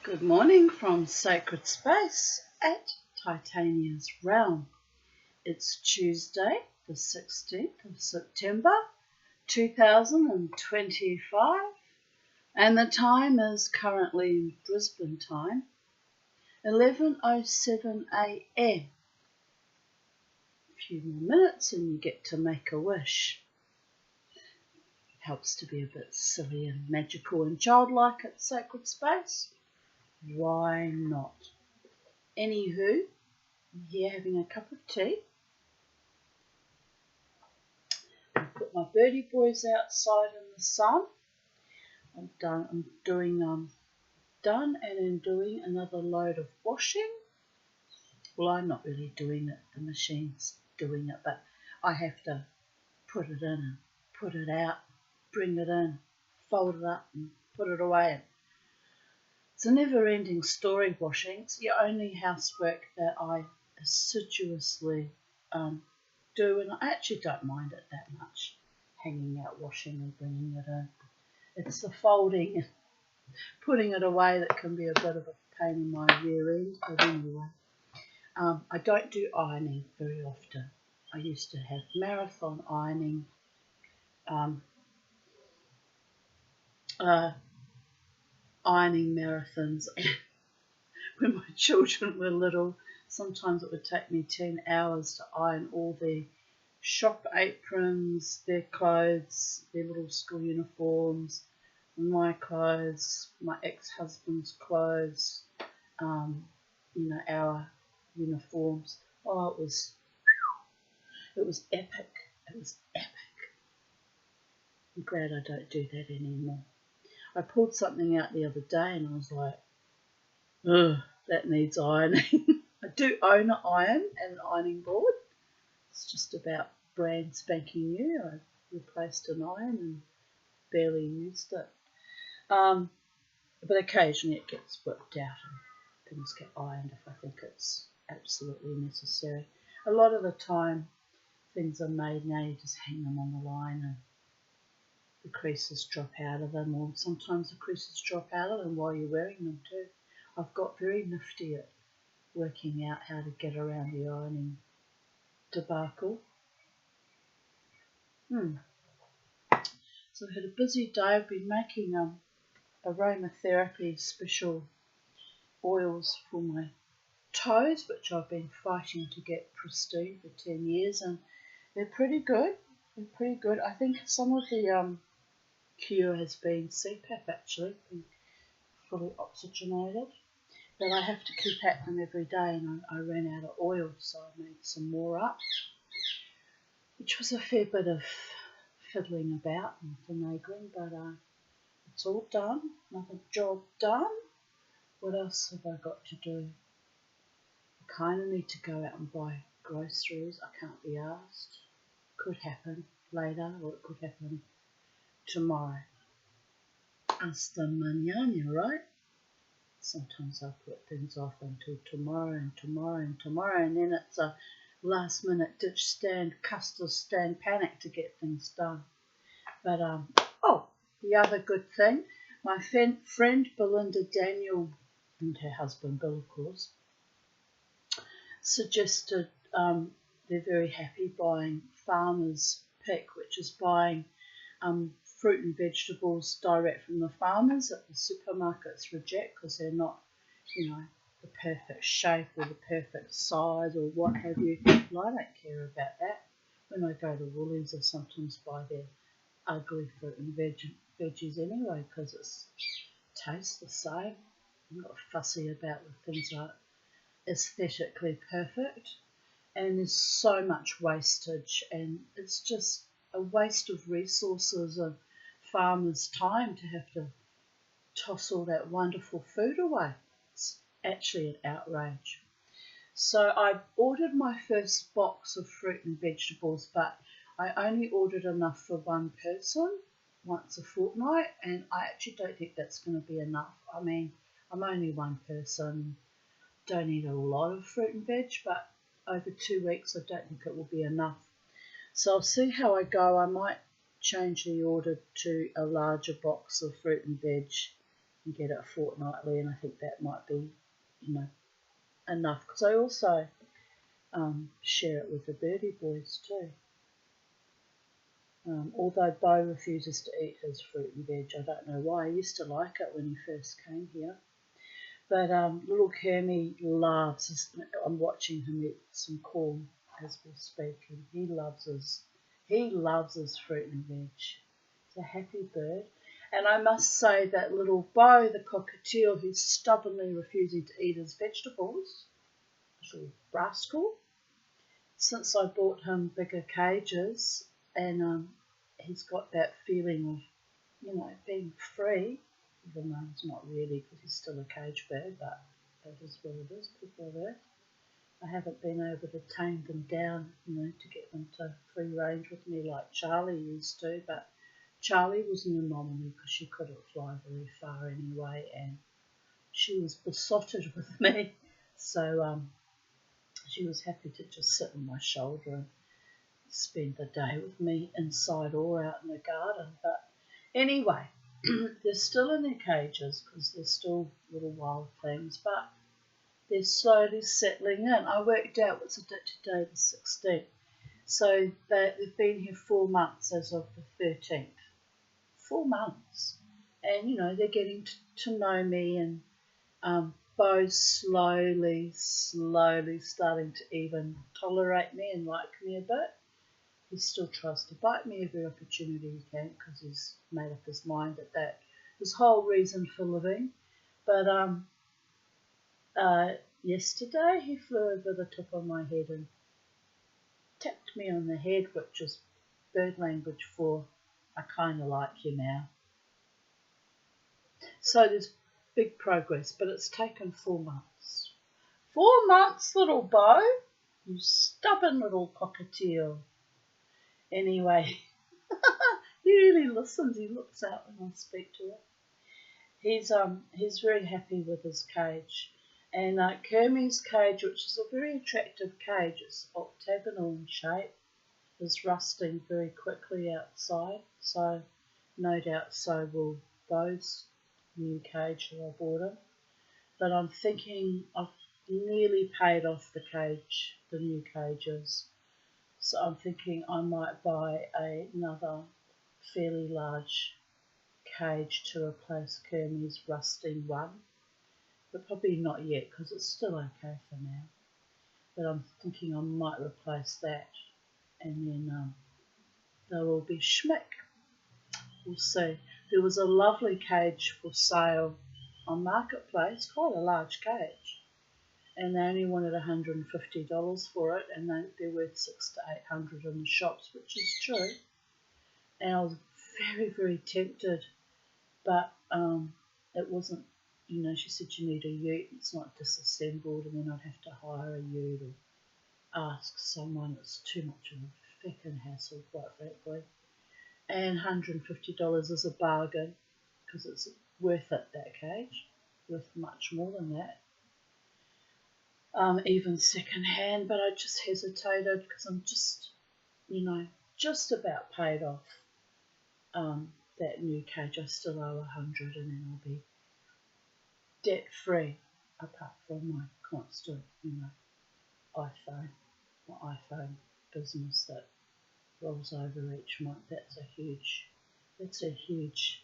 Good morning from Sacred Space at Titania's Realm. It's Tuesday, the 16th of September 2025, and the time is currently Brisbane time, 11:07 a.m. A few more minutes and you get to make a wish. Helps to be a bit silly and magical and childlike at Sacred Space. Why not? Anywho, I'm here having a cup of tea. I put my birdie boys outside in the sun. I'm done and doing another load of washing. Well, I'm not really doing it, the machine's doing it, but I have to put it in and put it out, bring it in, fold it up and put it away. It's a never-ending story, washing. It's the only housework that I assiduously do, and I actually don't mind it that much, hanging out washing and bringing it in. It's the folding and putting it away that can be a bit of a pain in my rear end, but anyway. I don't do ironing very often. I used to have marathon ironing ironing marathons when my children were little. Sometimes it would take me 10 hours to iron all their shop aprons, their clothes, their little school uniforms, my clothes, my ex-husband's clothes, our uniforms. Oh, it was epic. It was epic. I'm glad I don't do that anymore. I pulled something out the other day and I was like, ugh, that needs ironing. I do own an iron and an ironing board. It's just about brand spanking new. I replaced an iron and barely used it. But occasionally it gets whipped out and things get ironed if I think it's absolutely necessary. A lot of the time things are made now, you just hang them on the line and the creases drop out of them, or sometimes the creases drop out of them while you're wearing them too. I've got very nifty at working out how to get around the ironing debacle. So I had a busy day. I've been making aromatherapy special oils for my toes, which I've been fighting to get pristine for 10 years, and they're pretty good. I think some of the cure has been CPAP, actually, been fully oxygenated. But I have to keep at them every day, and I ran out of oil, so I made some more up, which was a fair bit of fiddling about and finagling, but it's all done. Another job done. What else have I got to do? I kind of need to go out and buy groceries. I can't be asked. Could happen later, or it could happen tomorrow. Hasta mañana, right? Sometimes I put things off until tomorrow, and then it's a last minute ditch stand, custard stand panic to get things done. But the other good thing, my friend Belinda Daniel and her husband Bill, of course, suggested they're very happy buying Farmer's Pick, which is buying fruit and vegetables direct from the farmers that the supermarkets reject because they're not, the perfect shape or the perfect size or what have you. Well, I don't care about that. When I go to Woolies, I sometimes buy their ugly fruit and veggies anyway because it tastes the same. I'm not fussy about the things that are aesthetically perfect, and there's so much wastage, and it's just a waste of resources of farmers' time to have to toss all that wonderful food away. It's actually an outrage. So I ordered my first box of fruit and vegetables, but I only ordered enough for one person once a fortnight, and I actually don't think that's going to be enough. I mean, I'm only one person, don't eat a lot of fruit and veg, but over 2 weeks I don't think it will be enough. So I'll see how I go. I might change the order to a larger box of fruit and veg and get it fortnightly, and I think that might be, enough, because I also share it with the birdie boys too. Although Bo refuses to eat his fruit and veg, I don't know why. He used to like it when he first came here. But little Kermie loves, I'm watching him eat some corn as we speak, and he loves his fruit and veg. He's a happy bird. And I must say that little Bo, the cockatiel, who's stubbornly refusing to eat his vegetables, little rascal, since I bought him bigger cages, and he's got that feeling of, being free, even though he's not really, because he's still a cage bird, but that is what it is, people are there. I haven't been able to tame them down, to get them to free range with me like Charlie used to, but Charlie was an anomaly because she couldn't fly very far anyway, and she was besotted with me, so she was happy to just sit on my shoulder and spend the day with me inside or out in the garden. But anyway, they're still in their cages because they're still little wild things, but they're slowly settling in. I worked out what's the date today, the 16th. So they've been here 4 months as of the 13th. 4 months. And, they're getting to know me, and Bo's slowly starting to even tolerate me and like me a bit. He still tries to bite me every opportunity he can because he's made up his mind that his whole reason for living. But yesterday he flew over the top of my head and tapped me on the head, which is bird language for I kind of like you now. So there's big progress, but it's taken 4 months. 4 months, little Bo, you stubborn little cockatiel. Anyway, he really listens. He looks out when I speak to him. He's very happy with his cage. And Kermie's cage, which is a very attractive cage, it's octagonal in shape, is rusting very quickly outside. So no doubt so will Bo's new cage that I bought him. But I'm thinking I've nearly paid off the new cages. So I'm thinking I might buy another fairly large cage to replace Kermie's rusting one. But probably not yet because it's still okay for now. But I'm thinking I might replace that, and then they'll all be schmick. We'll see. There was a lovely cage for sale on Marketplace, quite a large cage, and they only wanted $150 for it, and they're worth $600 to $800 in the shops, which is true. And I was very, very tempted, but it wasn't. She said you need a ute. It's not disassembled, and then I'd have to hire a ute or ask someone. It's too much of a fucking hassle, quite frankly. And $150 is a bargain because it's worth it, that cage, worth much more than that. Even second hand, but I just hesitated because I'm just about paid off that new cage. I still owe $100, and then I'll be debt free, apart from my constant, my iPhone business that rolls over each month. That's a huge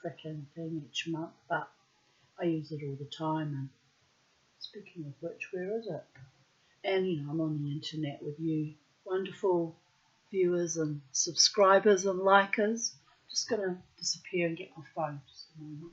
frickin' thing each month, but I use it all the time. And speaking of which, where is it? And I'm on the internet with you wonderful viewers and subscribers and likers. I'm just gonna disappear and get my phone just a moment.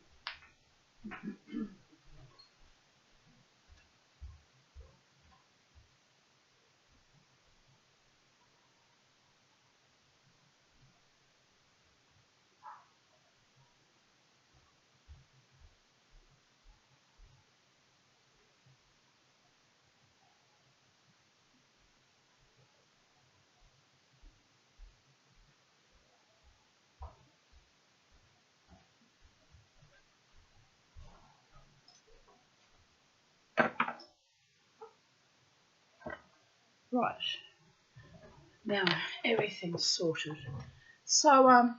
Right, now everything's sorted. So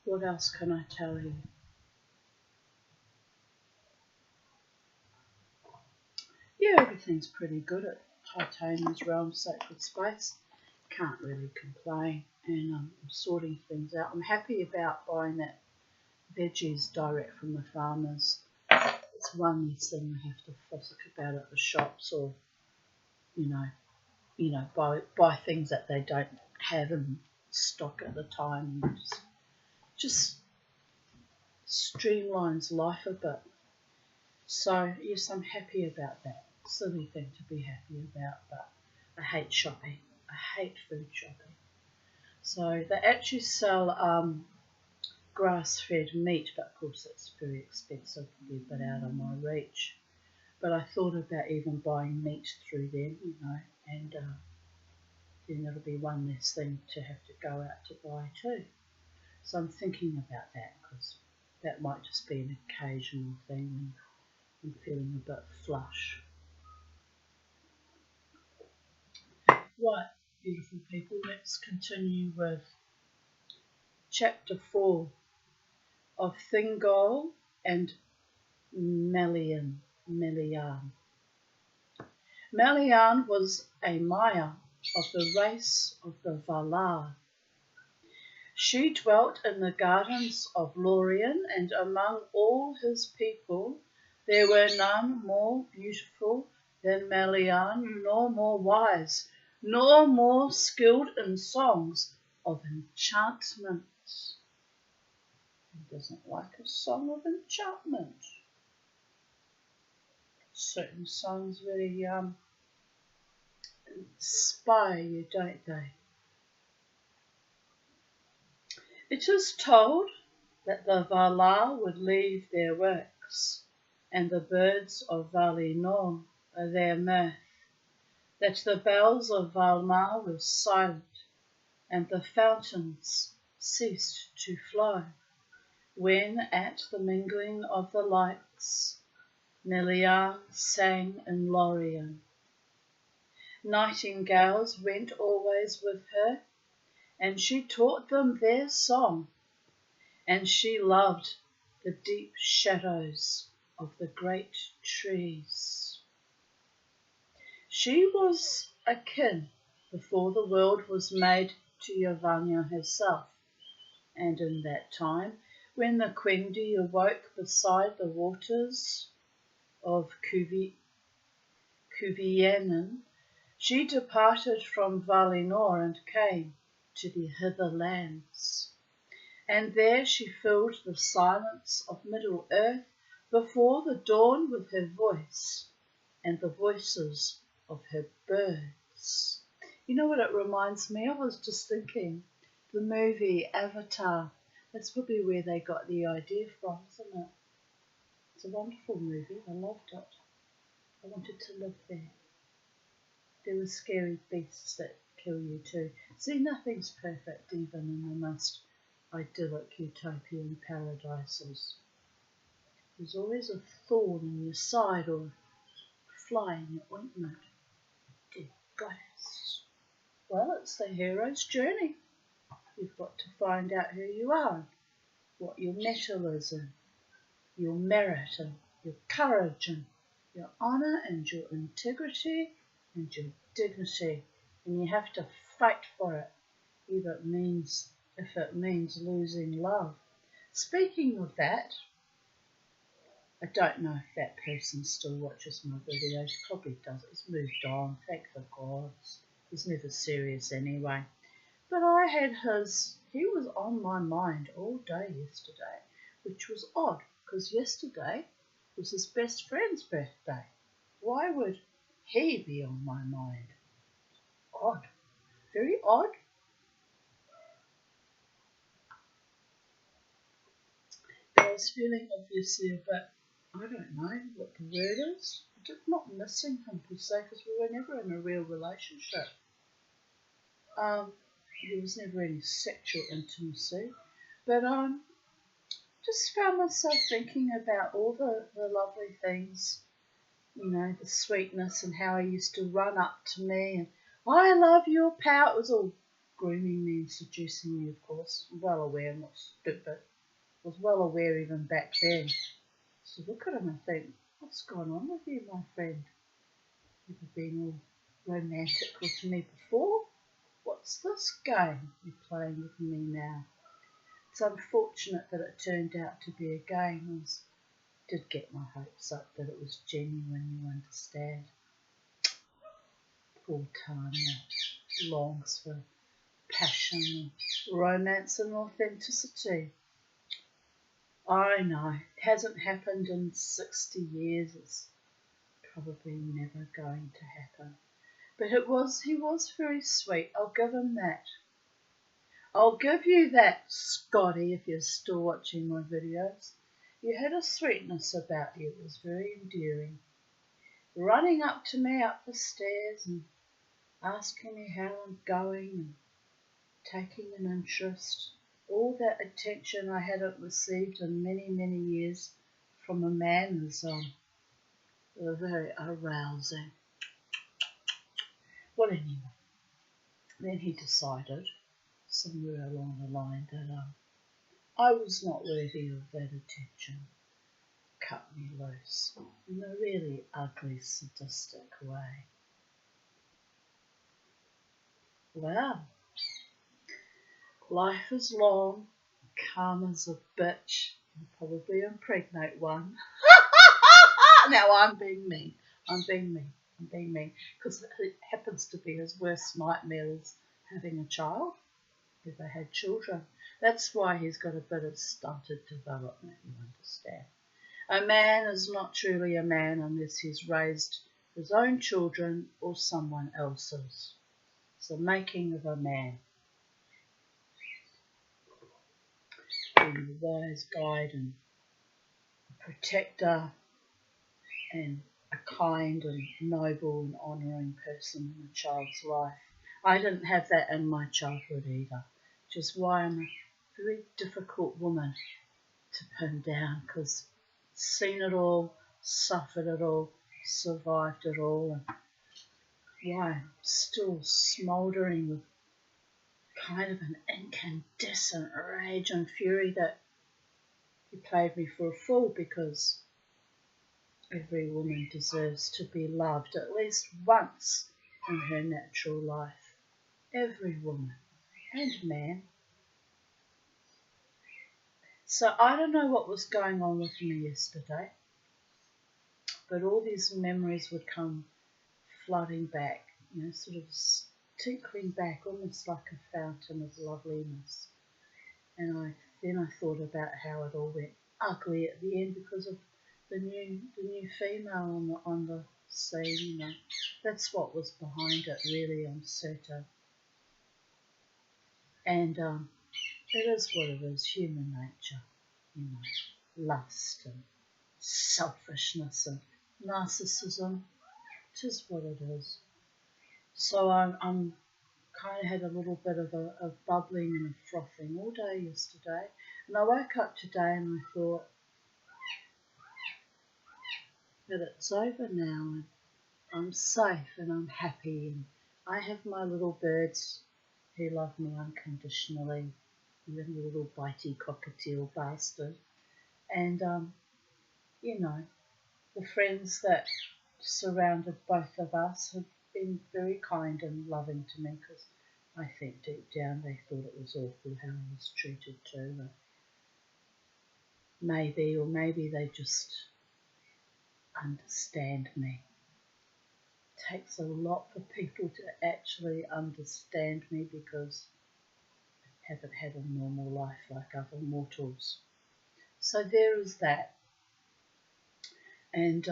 what else can I tell you? everything's pretty good at Titania's Realm Sacred Space. Can't really complain, and I'm sorting things out. I'm happy about buying that veggies direct from the farmers. It's one less thing I have to fuss about at the shops, or buy things that they don't have in stock at the time. And just streamlines life a bit. So yes, I'm happy about that. Silly thing to be happy about, but I hate shopping. I hate food shopping. So they actually sell grass-fed meat, but of course it's very expensive, probably a bit out of my reach. But I thought about even buying meat through them, and then it'll be one less thing to have to go out to buy too. So I'm thinking about that, because that might just be an occasional thing when I'm feeling a bit flush. Right, beautiful people, let's continue with Chapter 4 of Thingol and Melian. Melian was a Maya of the race of the Valar. She dwelt in the gardens of Lorien, and among all his people there were none more beautiful than Melian, nor more wise, nor more skilled in songs of enchantment. Who doesn't like a song of enchantment? Certain songs really inspire you, don't they? It is told that the Valar would leave their works, and the birds of Valinor their mirth, that the bells of Valmar were silent, and the fountains ceased to flow, when at the mingling of the lights Melian sang in Lorien. Nightingales went always with her, and she taught them their song, and she loved the deep shadows of the great trees. She was akin, before the world was made, to Yavanna herself, and in that time, when the Quendi awoke beside the waters of Cuvianen, she departed from Valinor and came to the hither lands, and there she filled the silence of Middle Earth before the dawn with her voice and the voices of her birds. You know what it reminds me of? I was just thinking, the movie Avatar. That's probably where they got the idea from, isn't it? It's a wonderful movie. I loved it. I wanted to live there. There were scary beasts that kill you too. See, nothing's perfect, even in the most idyllic utopian paradises. There's always a thorn in your side or a fly in your ointment. Dear goddess. Well, it's the hero's journey. You've got to find out who you are, what your mettle is, and your merit, and your courage, and your honour, and your integrity, and your dignity. And you have to fight for it, if it means losing love. Speaking of that, I don't know if that person still watches my videos. Probably does. It's moved on, thank the gods. He's never serious anyway. But I had he was on my mind all day yesterday, which was odd, because yesterday was his best friend's birthday. Why would he be on my mind? Odd. Very odd. I was feeling obviously a bit, I don't know what the word is. I'm not missing him per se, because we were never in a real relationship. There was never any sexual intimacy, but just found myself thinking about all the lovely things, the sweetness, and how he used to run up to me and, I love your power. It was all grooming me and seducing me, of course. I'm well aware I'm not stupid. I was well aware even back then. So look at him and think, what's gone on with you, my friend? Never been all romantic with me before. What's this game you're playing with me now? It's unfortunate that it turned out to be a game. I did get my hopes up that it was genuine, you understand. Poor Tanya longs for passion and romance and authenticity. I know, it hasn't happened in 60 years. It's probably never going to happen. But he was very sweet. I'll give him that. I'll give you that, Scotty, if you're still watching my videos. You had a sweetness about you. It was very endearing. Running up to me up the stairs and asking me how I'm going and taking an interest. All that attention I hadn't received in many, many years from a man is very arousing. Well, anyway, then he decided somewhere along the line that I was not worthy of that attention. Cut me loose in a really ugly, sadistic way. Well, life is long, karma's a bitch, and probably impregnate one. Now I'm being mean. Because it happens to be his worst nightmare is having a child. Never had children. That's why he's got a bit of stunted development, you understand. A man is not truly a man unless he's raised his own children or someone else's. It's the making of a man. Being a wise guide and a protector and a kind and noble and honouring person in a child's life. I didn't have that in my childhood either, which is why I'm a very difficult woman to pin down, because I've seen it all, suffered it all, survived it all, and why I'm still smouldering with kind of an incandescent rage and fury that he played me for a fool, because every woman deserves to be loved at least once in her natural life. Every woman and man. So I don't know what was going on with me yesterday, but all these memories would come flooding back, sort of tinkling back, almost like a fountain of loveliness. And then I thought about how it all went ugly at the end because of the new female on the scene. That's what was behind it, really, I'm certain. And it is what it is, human nature, lust and selfishness and narcissism. It is what it is. So I'm kind of had a little bit of a bubbling and a frothing all day yesterday. And I woke up today and I thought that it's over now and I'm safe and I'm happy and I have my little birds who love me unconditionally, even the little bitey cockatiel bastard. And, the friends that surrounded both of us have been very kind and loving to me, because I think deep down they thought it was awful how I was treated too. Maybe they just understand me. It takes a lot for people to actually understand me, because I haven't had a normal life like other mortals. So there is that. And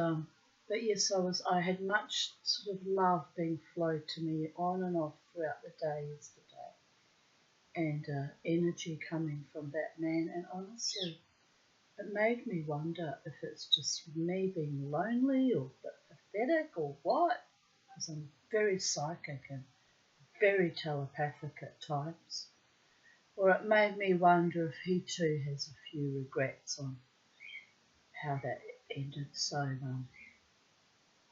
but yes, I had much sort of love being flowed to me on and off throughout the day yesterday, and energy coming from that man. And honestly, it made me wonder if it's just me being lonely or a bit pathetic or what, because I'm very psychic and very telepathic at times. Or it made me wonder if he too has a few regrets on how that ended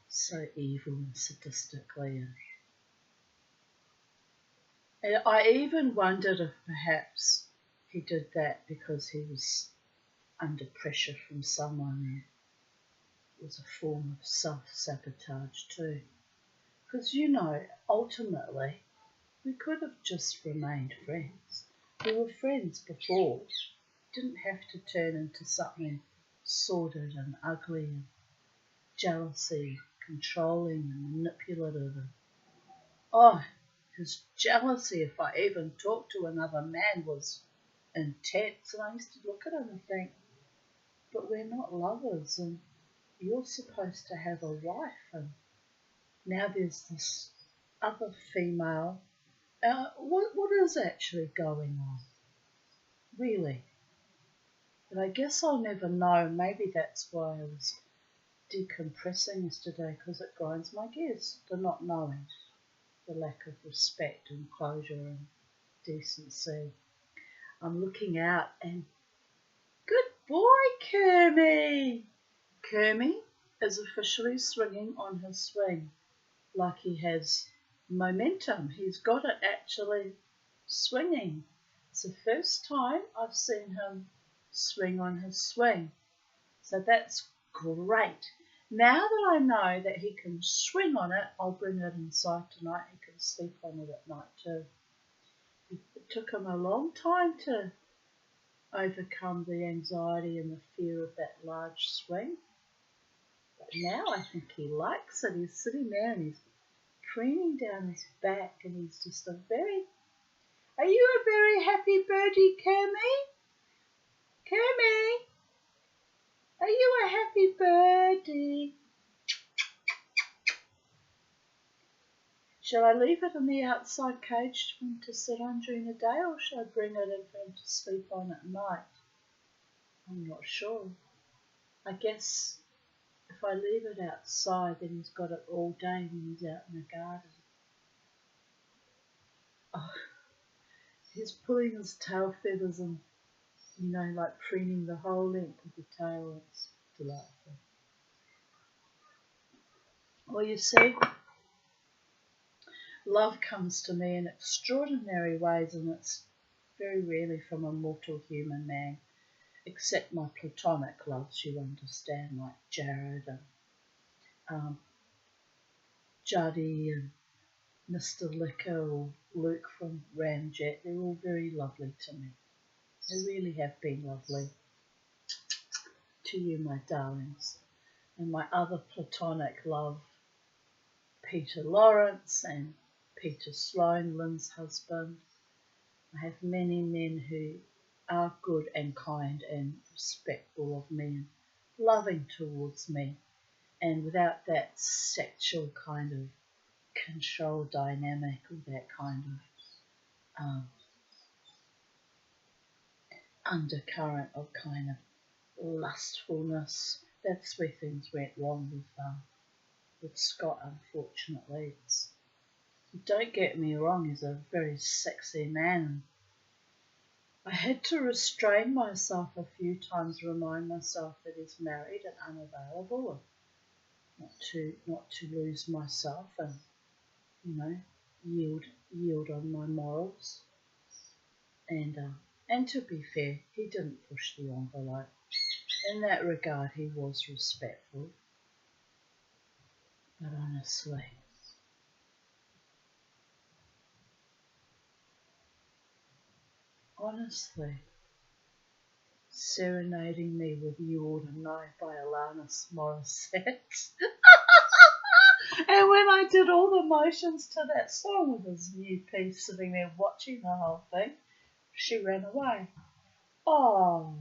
so evil and sadistically. And I even wondered if perhaps he did that because he was under pressure from someone, and it was a form of self-sabotage too. Because, ultimately, we could have just remained friends. We were friends before. It didn't have to turn into something sordid and ugly and jealousy, controlling and manipulative. Oh, his jealousy, if I even talked to another man, was intense. And I used to look at him and think, but we're not lovers, and you're supposed to have a wife, and now there's this other female. What is actually going on? Really? But I guess I'll never know. Maybe that's why I was decompressing yesterday, because it grinds my gears, the not knowing, the lack of respect and closure and decency. I'm looking out and good boy, Kermie! Kermie is officially swinging on his swing like he has momentum. He's got it actually swinging. It's the first time I've seen him swing on his swing. So that's great. Now that I know that he can swing on it, I'll bring it inside tonight. He can sleep on it at night too. It took him a long time to overcome the anxiety and the fear of that large swing. But now I think he likes it. He's sitting there and he's preening down his back, and he's just Are you a very happy birdie, Kermie? Kermie, are you a happy birdie? Shall I leave it in the outside cage for him to sit on during the day, or shall I bring it in for him to sleep on at night? I'm not sure. I guess if I leave it outside, then he's got it all day when he's out in the garden. Oh, he's pulling his tail feathers and, like preening the whole length of the tail. It's delightful. Well, you see, love comes to me in extraordinary ways, and it's very rarely from a mortal human man, except my platonic loves, you understand, like Jared and Juddy and Mr. Licker or Luke from Ramjet. They're all very lovely to me. They really have been lovely to you, my darlings. And my other platonic love, Peter Lawrence and Peter Sloan, Lynn's husband. I have many men who are good and kind and respectful of me and loving towards me, and without that sexual kind of control dynamic or that kind of undercurrent of kind of lustfulness. That's where things went wrong with Scott, unfortunately. Don't get me wrong, he's a very sexy man. I had to restrain myself a few times, remind myself that he's married and unavailable, and not to lose myself, and yield on my morals. And to be fair, he didn't push the envelope. In that regard, he was respectful. But honestly, serenading me with You Ought to Know by Alanis Morissette. And when I did all the motions to that song with his new piece, sitting there watching the whole thing, she ran away. Oh,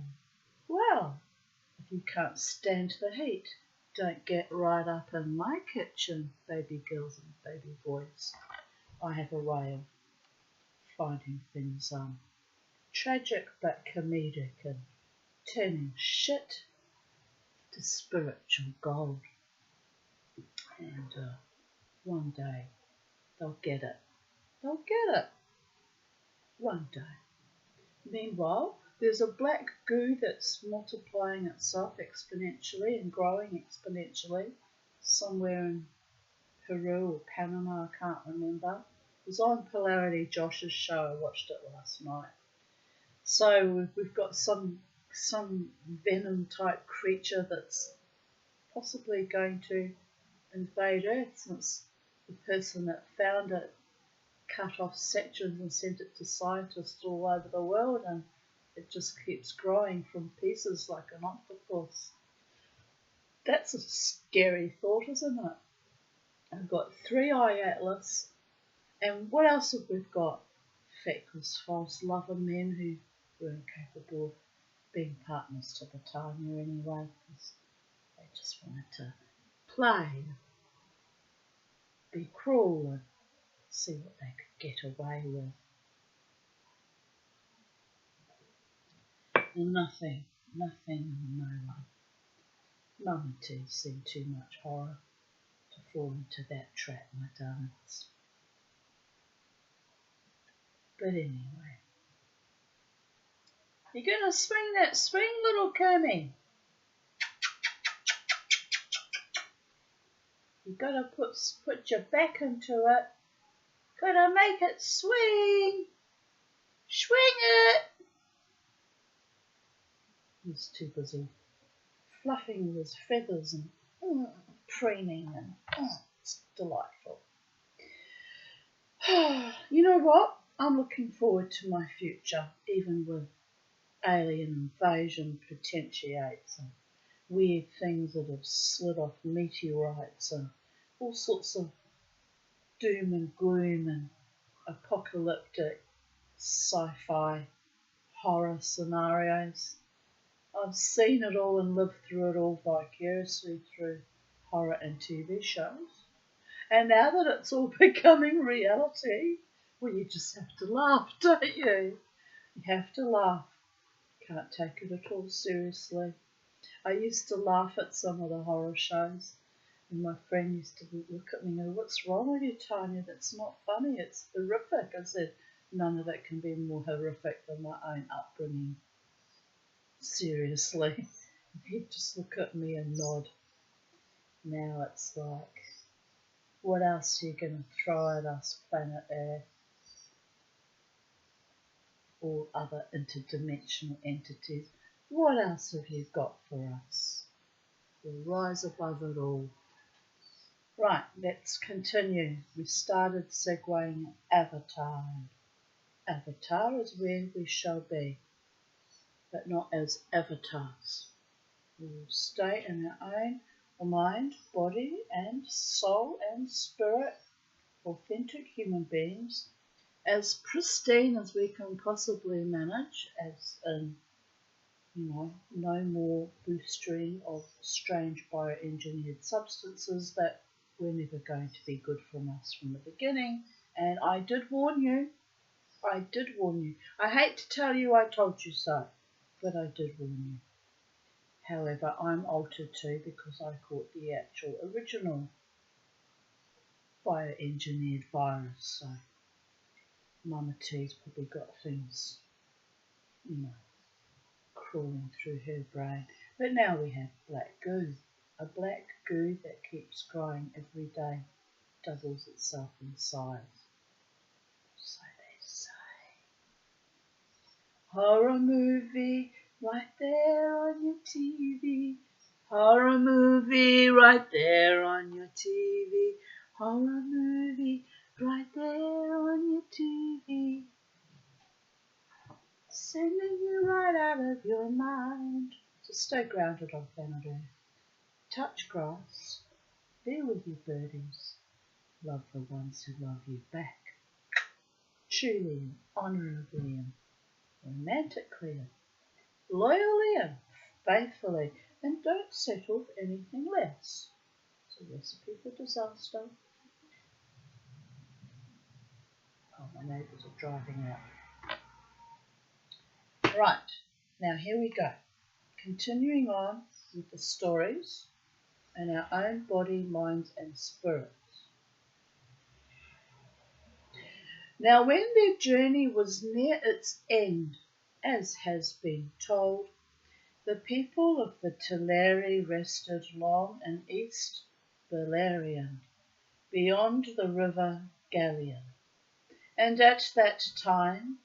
well, if you can't stand the heat, don't get right up in my kitchen, baby girls and baby boys. I have a way of finding things tragic but comedic and turning shit to spiritual gold. And one day they'll get it. They'll get it. One day. Meanwhile, there's a black goo that's multiplying itself exponentially and growing exponentially somewhere in Peru or Panama, I can't remember. It was on Polarity Josh's show. I watched it last night. So we've got some venom type creature that's possibly going to invade Earth, since the person that found it cut off sections and sent it to scientists all over the world, and it just keeps growing from pieces like an octopus. That's a scary thought, isn't it? I've got 3-eye atlas, and what else have we got? Feckless, false lover men who were incapable of being partners to the Tanya anyway, because they just wanted to play, be cruel, and see what they could get away with. And nothing, and no one. Mama too's seen too much horror to fall into that trap, my darlings. But anyway, you're going to swing that swing, little Kermie. You've got to put your back into it. Got to make it swing. Swing it. He's too busy fluffing his feathers and preening, and it's delightful. You know what? I'm looking forward to my future, even with alien invasion potentiates and weird things that have slid off meteorites and all sorts of doom and gloom and apocalyptic sci-fi horror scenarios. I've seen it all and lived through it all vicariously through horror and TV shows. And now that it's all becoming reality, well, you just have to laugh, don't you? You have to laugh. Can't take it at all seriously. I used to laugh at some of the horror shows, and my friend used to look at me and go, "What's wrong with you, Tanya? That's not funny. It's horrific." I said, "None of that can be more horrific than my own upbringing. Seriously." He'd just look at me and nod. Now it's like, what else are you going to throw at us, planet Earth? Or other interdimensional entities. What else have you got for us? We'll rise above it all. Right, let's continue. We started segueing Avatar. Avatar is where we shall be, but not as avatars. We will stay in our own mind, body and soul and spirit, authentic human beings, as pristine as we can possibly manage, as in, no more boostering of strange bioengineered substances that were never going to be good from us from the beginning. And I did warn you. I hate to tell you I told you so, but I did warn you. However, I'm altered too because I caught the actual original bioengineered virus, so Mama T's probably got things, crawling through her brain. But now we have black goo. A black goo that keeps growing every day, doubles itself in size. So they say. Horror movie right there on your TV. Horror movie right there on your TV. Horror movie right there on your TV. Sending you right out of your mind. So stay grounded on planet Earth. Touch grass. Be with your birdies. Love the ones who love you back. Truly and honourably and romantically and loyally and faithfully. And don't settle for anything less. It's a recipe for disaster. Oh, my neighbours are driving out. Right, now here we go. Continuing on with the stories and our own body, minds and spirits. Now when their journey was near its end, as has been told, the people of the Teleri rested long in East Beleriand, beyond the river Gallion. And at that time,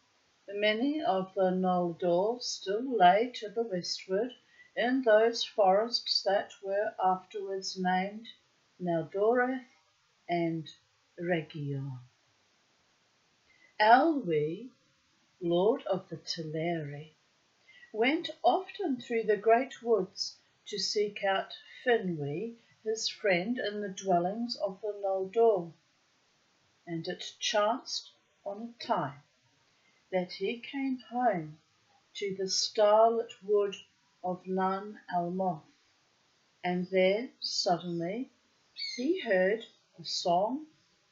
many of the Noldor still lay to the westward in those forests that were afterwards named Neldoreth and Region. Elwy, lord of the Teleri, went often through the great woods to seek out Finwy, his friend, in the dwellings of the Noldor, and it chanced on a time that he came home to the starlit wood of Nan Almoth, and there suddenly he heard the song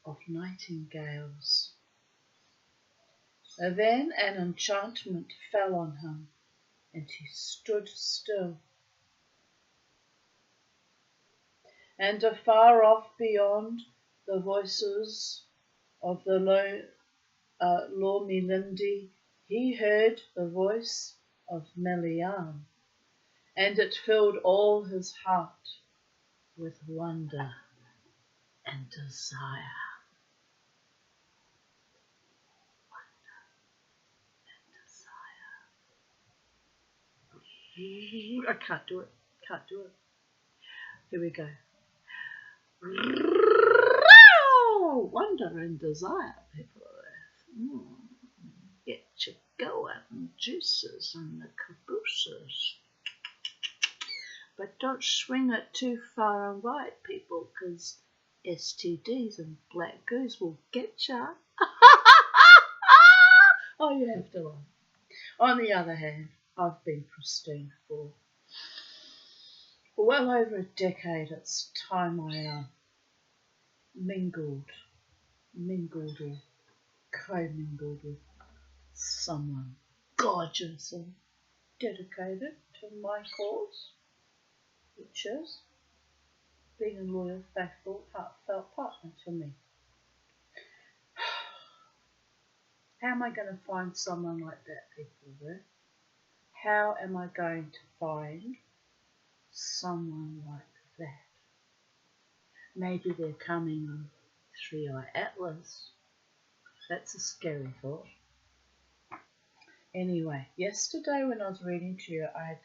of nightingales. Then an enchantment fell on him, and he stood still. And afar off beyond the voices of the Lormilindi, he heard the voice of Melian, and it filled all his heart with wonder and desire. I can't do it. Here we go. Wonder and desire, people. Get your going juices and the cabooses. But don't swing it too far and wide, people, because STDs and black goose will get ya. Oh, you have to laugh. On the other hand, I've been pristine for well over a decade. It's time I mingled or co-mingled with someone gorgeous and dedicated to my cause, which is being a loyal, faithful, heartfelt partner to me. How am I going to find someone like that, people? How am I going to find someone like that? Maybe they're coming on 3i Atlas. That's a scary thought. Anyway, yesterday when I was reading to you, I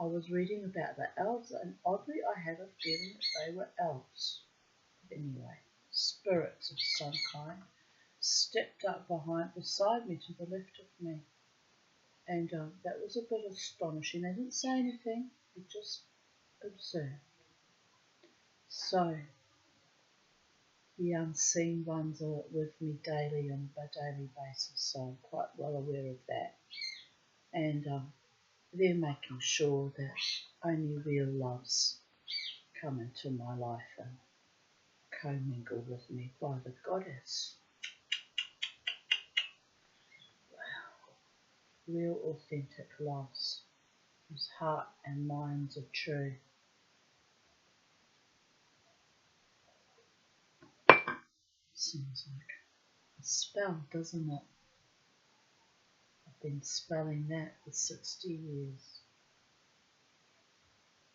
was reading about the elves, and oddly I had a feeling that they were elves. Anyway, spirits of some kind stepped up beside me to the left of me. And that was a bit astonishing. They didn't say anything, they just observed. So, the unseen ones are with me daily on a daily basis, so I'm quite well aware of that. And they're making sure that only real loves come into my life and commingle with me by the goddess. Wow. Real authentic loves whose heart and minds are true. Seems like a spell, doesn't it? I've been spelling that for 60 years.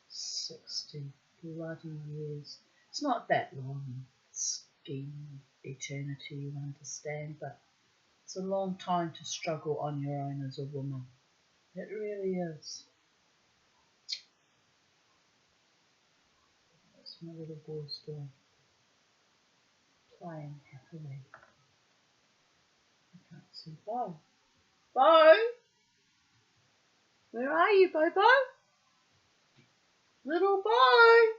60 bloody years. It's not that long scheme of eternity, you understand, but it's a long time to struggle on your own as a woman. It really is. That's my little boy's doing. Playing happily. I can't see Bo. Bo! Where are you, Bobo? Little boy!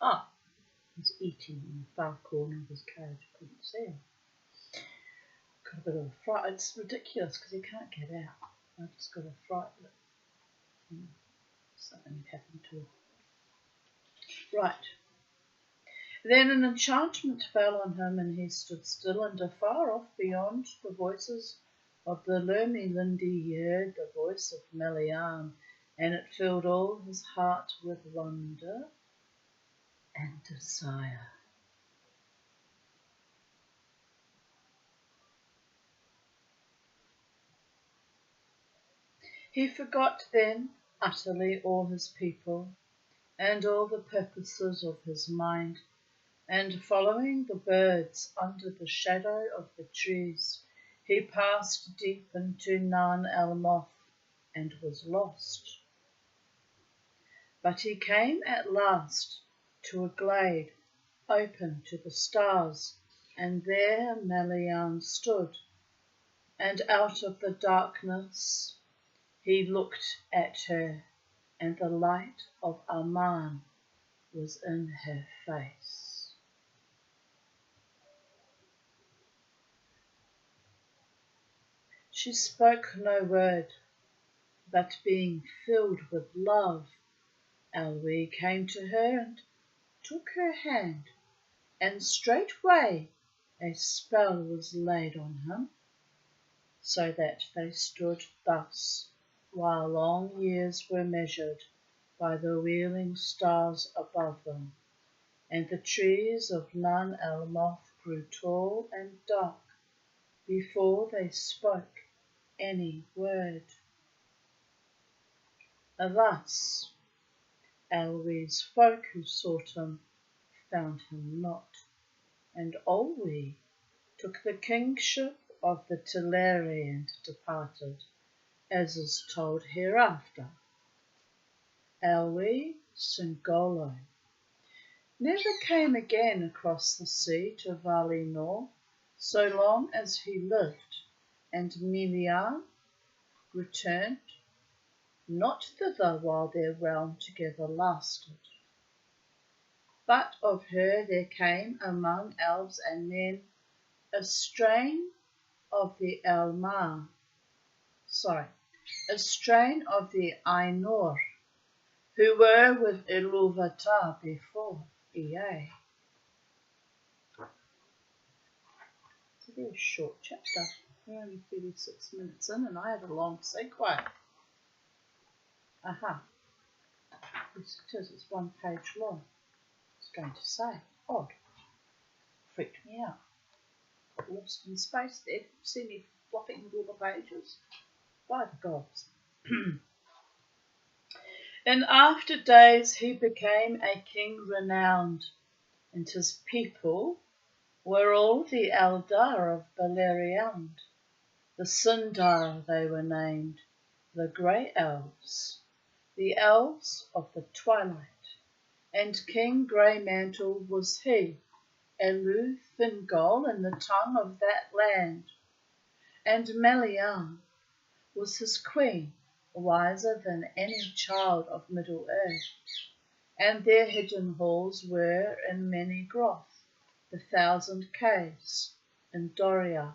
Ah, he's eating in the far corner of his cage. I couldn't see him. Got a bit of a fright. It's ridiculous because he can't get out. I just got a fright that something had happened to him. Right. Then an enchantment fell on him, and he stood still, and afar off beyond the voices of the Lurmilindi he heard the voice of Melian, and it filled all his heart with wonder and desire. He forgot then utterly all his people and all the purposes of his mind, and following the birds under the shadow of the trees, he passed deep into Nan Almoth and was lost. But he came at last to a glade open to the stars, and there Melian stood, and out of the darkness he looked at her, and the light of Aman was in her face. She spoke no word, but being filled with love, Elwi came to her and took her hand, and straightway a spell was laid on him, so that they stood thus, while long years were measured by the wheeling stars above them, and the trees of Nun el-Moth grew tall and dark before they spoke any word. Alas, Elwi's folk who sought him found him not, and Olwe took the kingship of the Teleri and departed, as is told hereafter. Elwi Singolo never came again across the sea to Valinor so long as he lived, and Melian returned not thither while their realm together lasted. But of her there came among elves and men a strain of the a strain of the Ainur, who were with Iluvatar before Ea. It's a very short chapter. We're only 36 minutes in, and I had a long segue. Aha. Yes, it is. It's 1 page long. I was going to say, odd. Freaked me out. Got lost in space there. See me flopping with all the pages. By the gods. In after days he became a king renowned, and his people were all the Eldar of Beleriand. The Sindar they were named, the Grey Elves, the Elves of the Twilight, and King Greymantle was he, Elu Thingol in the tongue of that land, and Melian was his queen, wiser than any child of Middle Earth, and their hidden halls were in many Groth, the 1,000 caves in Doriath.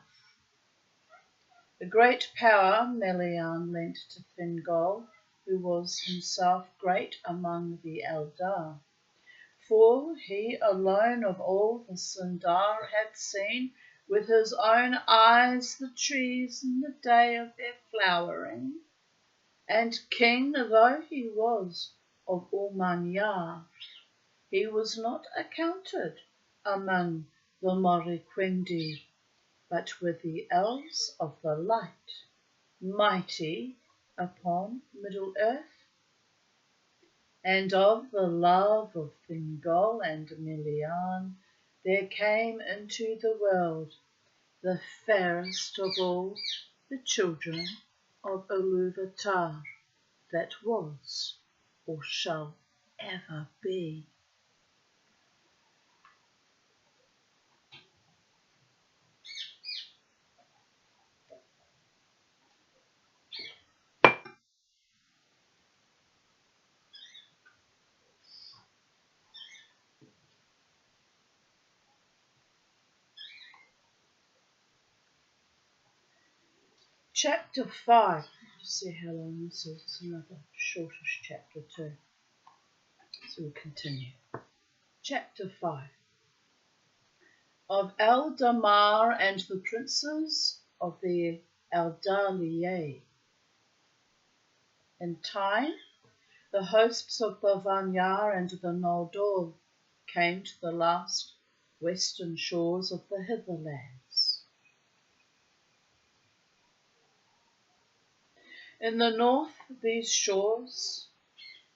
A great power Melian lent to Thingol, who was himself great among the Eldar, for he alone of all the Sindar had seen with his own eyes the trees in the day of their flowering, and king though he was of Ulmanyar, he was not accounted among the Moriquindi, but with the elves of the light, mighty upon Middle Earth. And of the love of Thingol and Melian there came into the world the fairest of all the children of Iluvatar that was or shall ever be. Chapter 5. See how long this is. It's another shortish chapter too. So we'll continue. Chapter 5. Of Eldamar and the princes of the Eldaliae. In time, the hosts of the Vanyar and the Noldor came to the last western shores of the Hitherlands. In the north, these shores,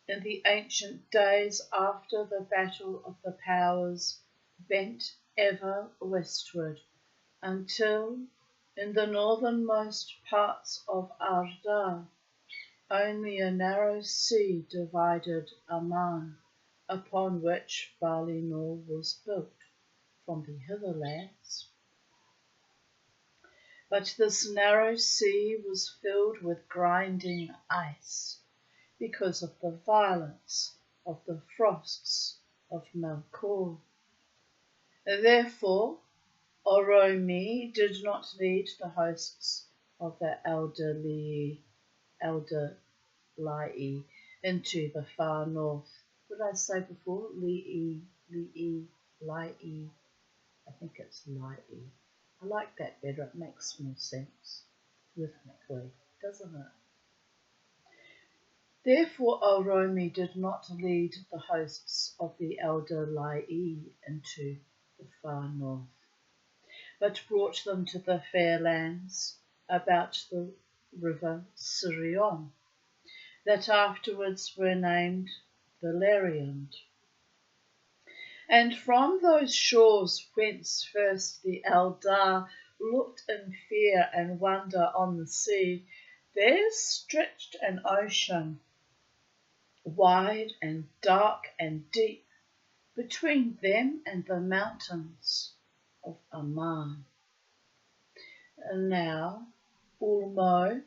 in the ancient days after the battle of the powers, bent ever westward, until in the northernmost parts of Ardar, only a narrow sea divided Aman, upon which Valinor was built, from the hitherlands. But this narrow sea was filled with grinding ice, because of the violence of the frosts of Melkor. Therefore, Oromi did not lead the hosts of the Elderlai into the far north. What did I say before? Lai. I think it's Lai. I like that better. It makes more sense rhythmically, doesn't it? Therefore, Oromi did not lead the hosts of the Elderlai into the far north, but brought them to the fair lands about the river Sirion, that afterwards were named Beleriand. And from those shores whence first the Eldar looked in fear and wonder on the sea, there stretched an ocean, wide and dark and deep, between them and the mountains of Aman. And now Ulmo,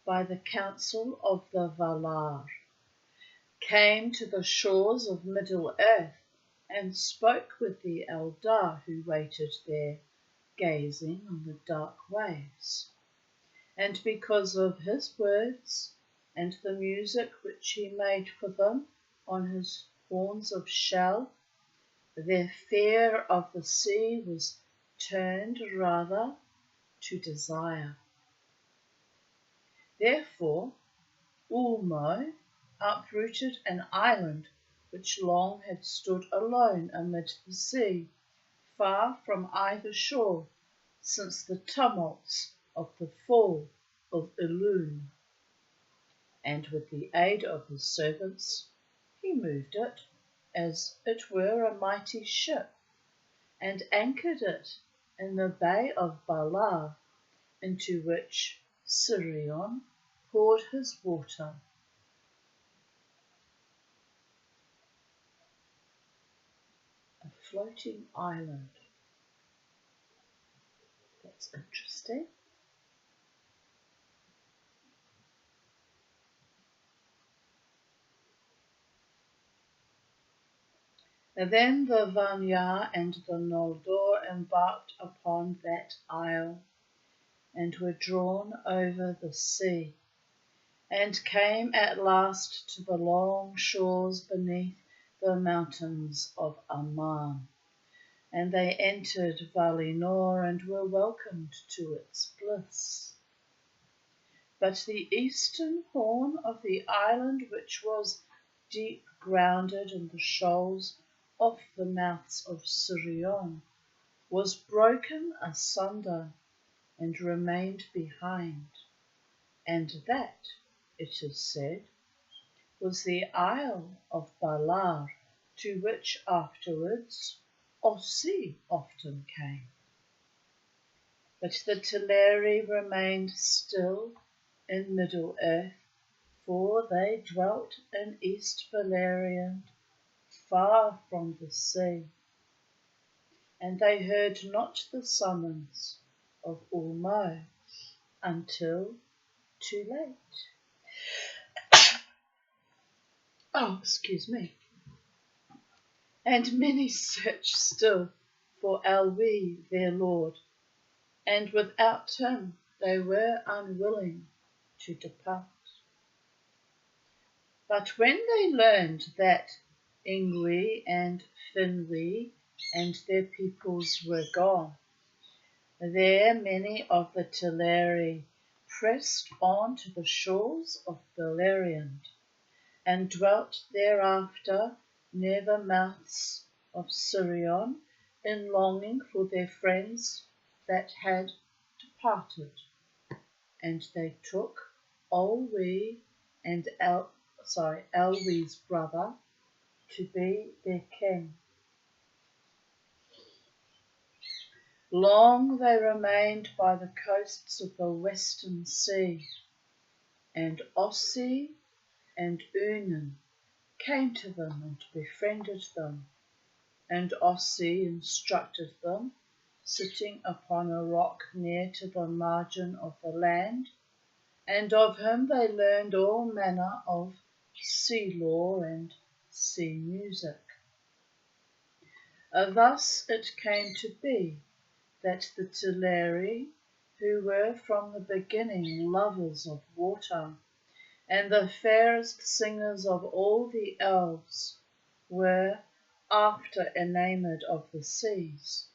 by the counsel of the Valar, came to the shores of Middle-earth and spoke with the Eldar who waited there, gazing on the dark waves. And because of his words and the music which he made for them on his horns of shell, their fear of the sea was turned rather to desire. Therefore, Ulmo uprooted an island which long had stood alone amid the sea, far from either shore, since the tumults of the fall of Elune. And with the aid of his servants, he moved it, as it were a mighty ship, and anchored it in the bay of Balar, into which Sirion poured his water. A floating island. That's interesting. And then the Vanyar and the Noldor embarked upon that isle, and were drawn over the sea, and came at last to the long shores beneath the mountains of Aman. And they entered Valinor and were welcomed to its bliss. But the eastern horn of the island, which was deep grounded in the shoals off the mouths of Sirion, was broken asunder and remained behind, and that, it is said, was the Isle of Balar, to which afterwards Ossi often came. But the Teleri remained still in Middle-earth, for they dwelt in East Beleriand, far from the sea, and they heard not the summons of Ulmo until too late. Oh, excuse me. And many searched still for Elwë their lord, and without him they were unwilling to depart. But when they learned that Ingwe and Finwë and their peoples were gone, there many of the Teleri pressed on to the shores of Beleriand, and dwelt thereafter near the mouths of Sirion, in longing for their friends that had departed. And they took Olwe and Elwë's brother to be their king. Long they remained by the coasts of the western sea, And Ossi and Unan came to them and befriended them. And Ossi instructed them, sitting upon a rock near to the margin of the land, and of him they learned all manner of sea lore and sea music. Thus it came to be that the Teleri, who were from the beginning lovers of water, and the fairest singers of all the elves, were after enamoured of the seas,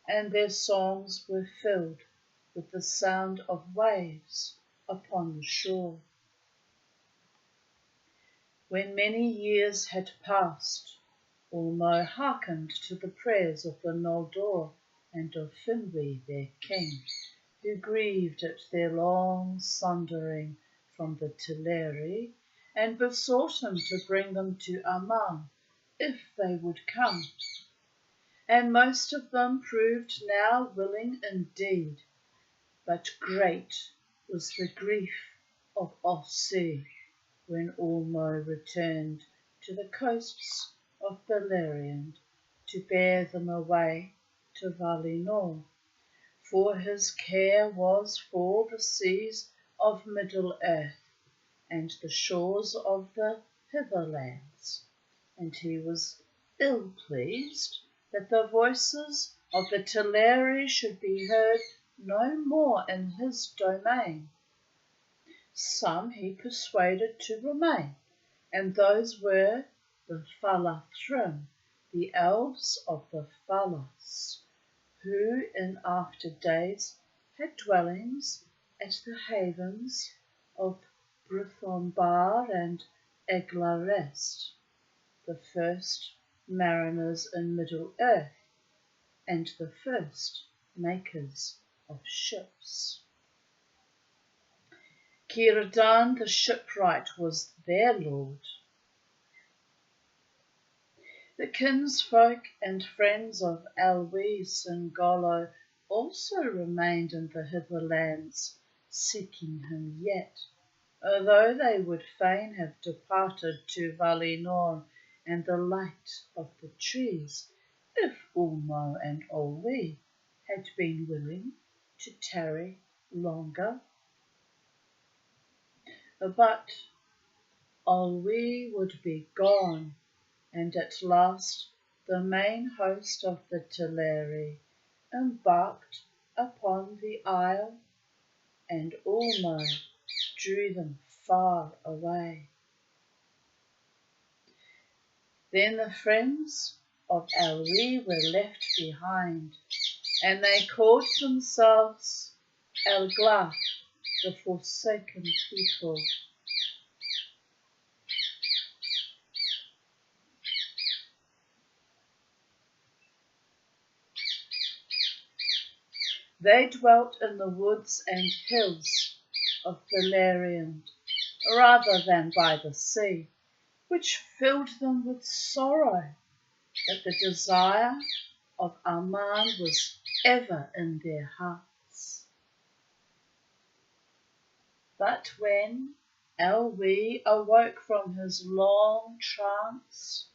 and their songs were filled with the sound of waves upon the shore. When many years had passed, Ulmo hearkened to the prayers of the Noldor and of Finwë their king, who grieved at their long sundering from the Teleri, and besought him to bring them to Aman, if they would come. And most of them proved now willing indeed, but great was the grief of Ossi when Ulmo returned to the coasts of Beleriand to bear them away to Valinor, for his care was for the seas of Middle-earth and the shores of the Hitherlands, and he was ill-pleased that the voices of the Teleri should be heard no more in his domain. Some he persuaded to remain, and those were the Falathrim, the elves of the Falas, who in after days had dwellings at the havens of Brythonbar and Eglarest, the first mariners in Middle-earth, and the first makers of ships. Círdan the shipwright was their lord. The kinsfolk and friends of Elwë Cingolo also remained in the Hitherlands, seeking him yet, although they would fain have departed to Valinor and the light of the trees, if Ulmo and Olwe had been willing to tarry longer. But Olwe would be gone, and at last the main host of the Teleri embarked upon the isle, and Ulmo drew them far away. Then the friends of Elwë were left behind, and they called themselves Elglath, the Forsaken People. They dwelt in the woods and hills of Beleriand, rather than by the sea, which filled them with sorrow that the desire of Aman was ever in their hearts. But when Elwë awoke from his long trance,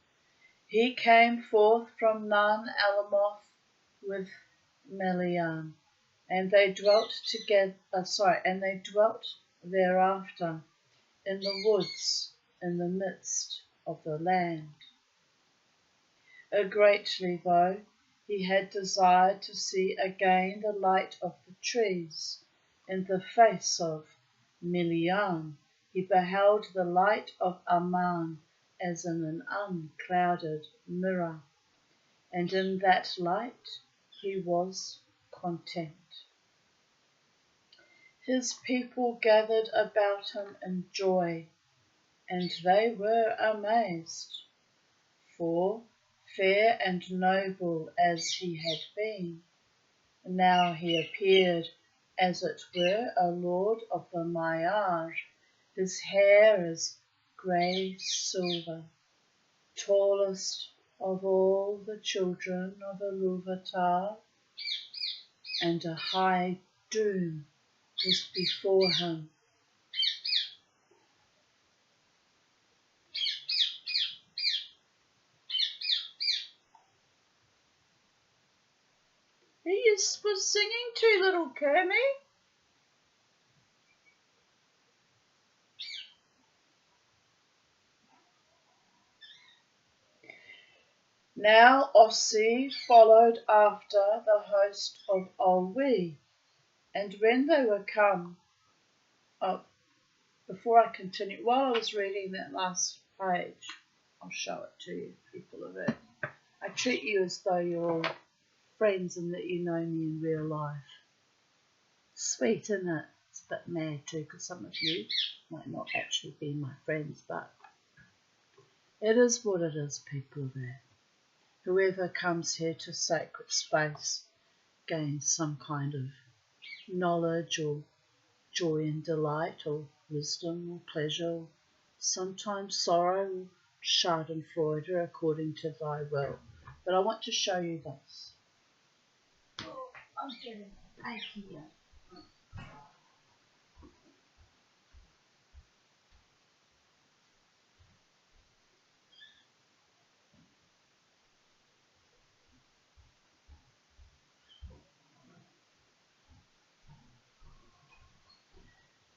he came forth from Nan Alamoth with Melian, and they dwelt thereafter in the woods in the midst of the land. Greatly though he had desired to see again the light of the trees, in the face of Melian he beheld the light of Aman as in an unclouded mirror, and in that light he was content. His people gathered about him in joy, and they were amazed, for, fair and noble as he had been, now he appeared as it were a lord of the Maiar, his hair as grey silver, tallest of all the children of Iluvatar, and a high doom was before him, was singing to, little Cammy? Now Ossie followed after the host of Olwee, and when they were come up, before I continue, while I was reading that last page, I'll show it to you, people of it. I treat you as though you're all friends and that you know me in real life. Sweet, isn't it? It's a bit mad too, because some of you might not actually be my friends, but it is what it is, people of it. Whoever comes here to sacred space gains some kind of knowledge or joy and delight or wisdom or pleasure or sometimes sorrow or schadenfreude according to thy will. But I want to show you this. I'm getting achy.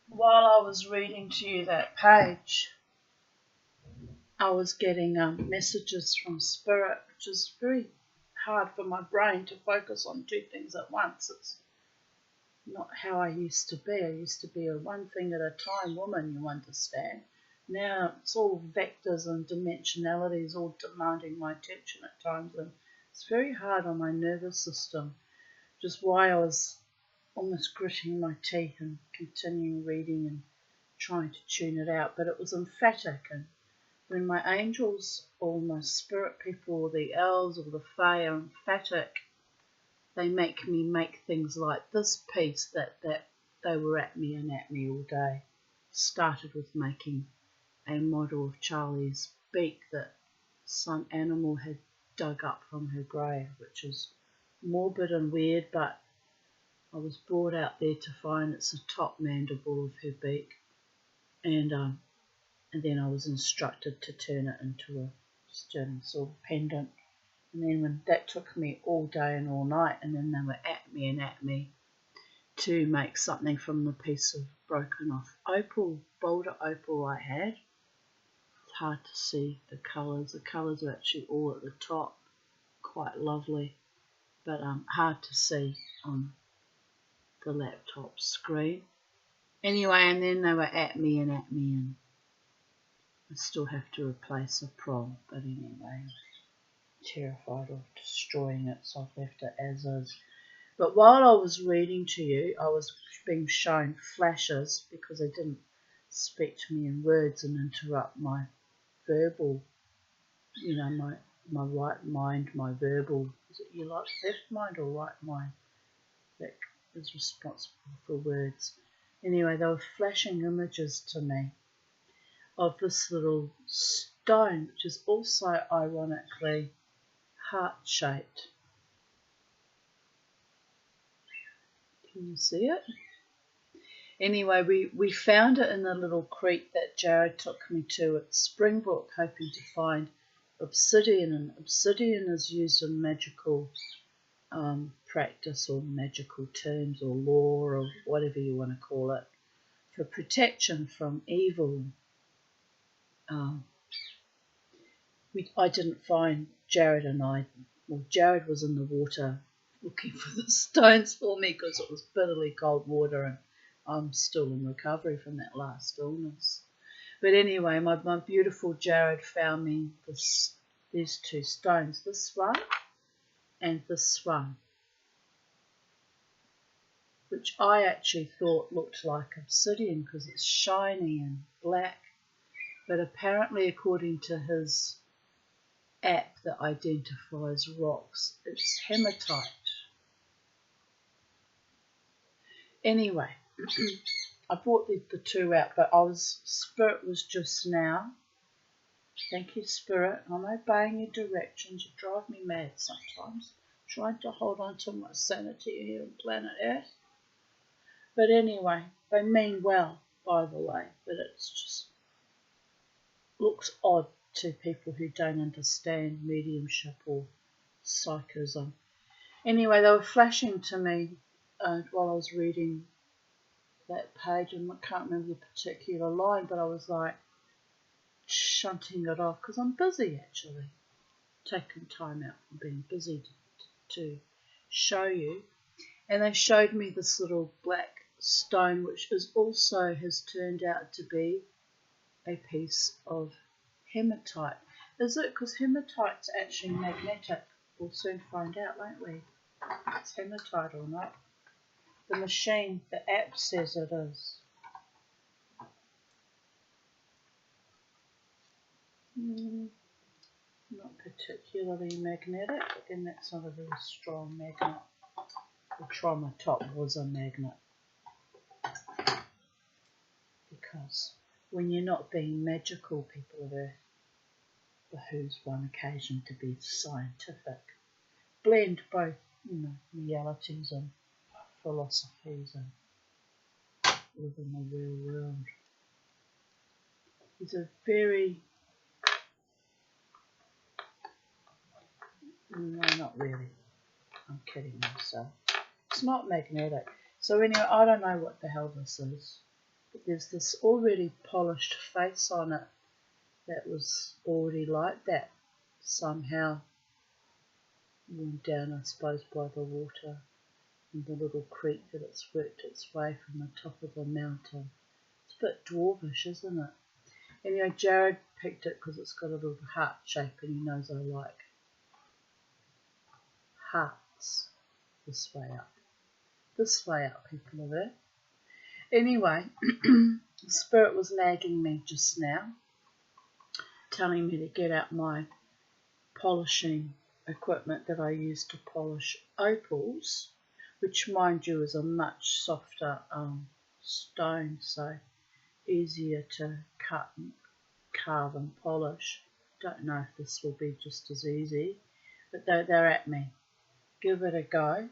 While I was reading to you that page, I was getting messages from Spirit, which is very hard for my brain to focus on two things at once. It's not how I used to be. I used to be a one thing at a time woman, you understand. Now it's all vectors and dimensionalities all demanding my attention at times, and it's very hard on my nervous system, which is why I was almost gritting my teeth and continuing reading and trying to tune it out. But it was emphatic, and when my angels or my spirit people or the elves or the fae are emphatic, they make me make things like this piece that they were at me all day. Started with making a model of Charlie's beak that some animal had dug up from her grave, which is morbid and weird, but I was brought out there to find it's the top mandible of her beak, and then I was instructed to turn it into a sterling silver pendant. And then when that took me all day and all night, and then they were at me to make something from the piece of broken off opal, boulder opal I had. It's hard to see the colours. The colours are actually all at the top, quite lovely, but hard to see on the laptop screen. Anyway, and then they were at me, and I still have to replace a prong, but anyway, terrified of destroying it, so I've left it as is. But while I was reading to you, I was being shown flashes because they didn't speak to me in words and interrupt my verbal, my right mind, my verbal, is it you like left mind or right mind that is responsible for words. Anyway, they were flashing images to me of this little stone, which is also ironically heart-shaped. Can you see it? Anyway, we found it in the little creek that Jared took me to at Springbrook, hoping to find obsidian, and obsidian is used in magical practice or magical terms or law or whatever you want to call it, for protection from evil. I didn't find Jared Jared was in the water looking for the stones for me because it was bitterly cold water and I'm still in recovery from that last illness. But anyway, my beautiful Jared found me these two stones, this one and this one, which I actually thought looked like obsidian because it's shiny and black, but apparently according to his app that identifies rocks, it's hematite. Anyway, I brought the two out, but Spirit was just now. Thank you, Spirit. I'm obeying your directions. You drive me mad sometimes, trying to hold on to my sanity here on planet Earth. But anyway, they mean well, by the way, but it's just looks odd to people who don't understand mediumship or psychism. Anyway, they were flashing to me while I was reading that page, and I can't remember the particular line, but I was like shunting it off because I'm busy actually, taking time out from being busy to show you. And they showed me this little black stone, which has turned out to be a piece of hematite. Is it? Because hematite's actually magnetic. We'll soon find out, won't we? If it's hematite or not. The machine, the app says it is. Not particularly magnetic, and that's not a very strong magnet. The Tromatop was a magnet. Because when you're not being magical, people of Earth, behooves one occasion to be scientific. Blend both, realities and philosophies and live in the real world. He's a very... No, not really. I'm kidding myself. It's not magnetic. So anyway, I don't know what the hell this is. But there's this already polished face on it that was already like that. Somehow worn down, I suppose, by the water and the little creek that it's worked its way from the top of the mountain. It's a bit dwarvish, isn't it? Anyway, Jared picked it because it's got a little heart shape and he knows I like hearts. This way up. This way up, people of Earth. Anyway, Spirit was nagging me just now, telling me to get out my polishing equipment that I use to polish opals, which, mind you, is a much softer stone, so easier to cut and carve and polish. Don't know if this will be just as easy, but they're at me. Give it a go,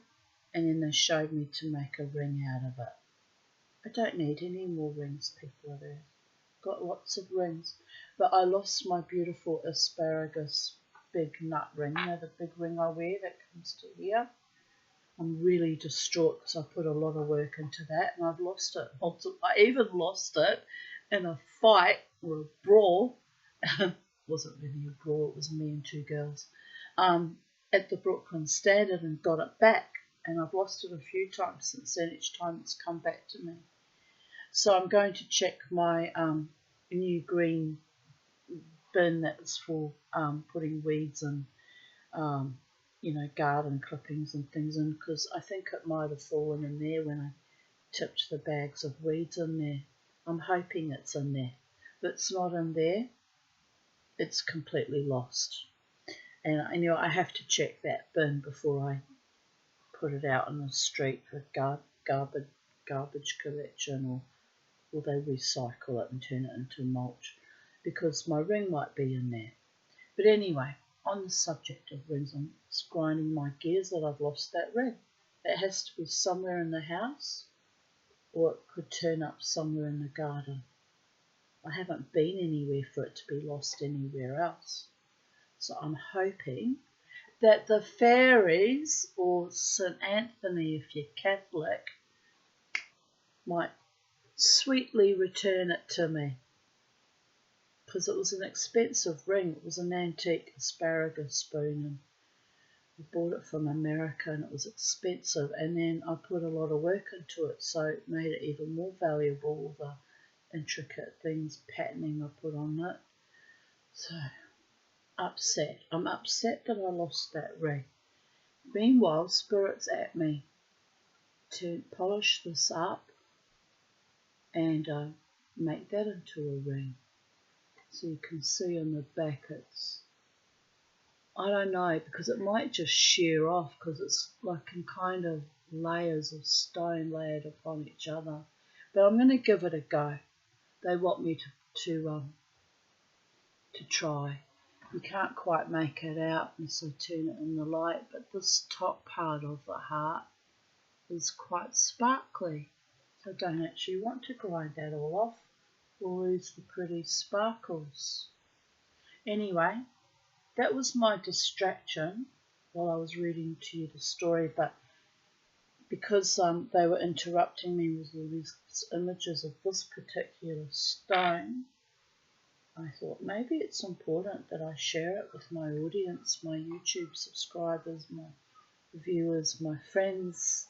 and then they showed me to make a ring out of it. I don't need any more rings, people of Earth. Got lots of rings, but I lost my beautiful asparagus big nut ring, the big ring I wear that comes to here. I'm really distraught because I put a lot of work into that and I've lost it. I even lost it in a fight or a brawl. It wasn't really a brawl, it was me and two girls at the Brooklyn Standard, and got it back, and I've lost it a few times since then. Each time it's come back to me. So I'm going to check my new green bin that was for putting weeds and garden clippings and things in, because I think it might have fallen in there when I tipped the bags of weeds in there. I'm hoping it's in there. If it's not in there, it's completely lost. And I have to check that bin before I put it out on the street for garbage collection, or will they recycle it and turn it into mulch, because my ring might be in there. But anyway, on the subject of rings, I'm grinding my gears that I've lost that ring. It has to be somewhere in the house, or it could turn up somewhere in the garden. I haven't been anywhere for it to be lost anywhere else. So I'm hoping that the fairies, or St. Anthony if you're Catholic, might sweetly return it to me. Because it was an expensive ring. It was an antique asparagus spoon, and I bought it from America, and it was expensive, and then I put a lot of work into it, so it made it even more valuable, all the intricate things, patterning I put on it. So upset. I'm upset that I lost that ring. Meanwhile, Spirit's at me to polish this up and make that into a ring. So you can see on the back it's, I don't know, because it might just shear off because it's like in kind of layers of stone layered upon each other. But I'm going to give it a go. They want me to try. You can't quite make it out unless I turn it in the light, but this top part of the heart is quite sparkly. So I don't actually want to grind that all off or lose the pretty sparkles. Anyway, that was my distraction while I was reading to you the story, but because they were interrupting me with all these images of this particular stone, I thought maybe it's important that I share it with my audience, my YouTube subscribers, my viewers, my friends,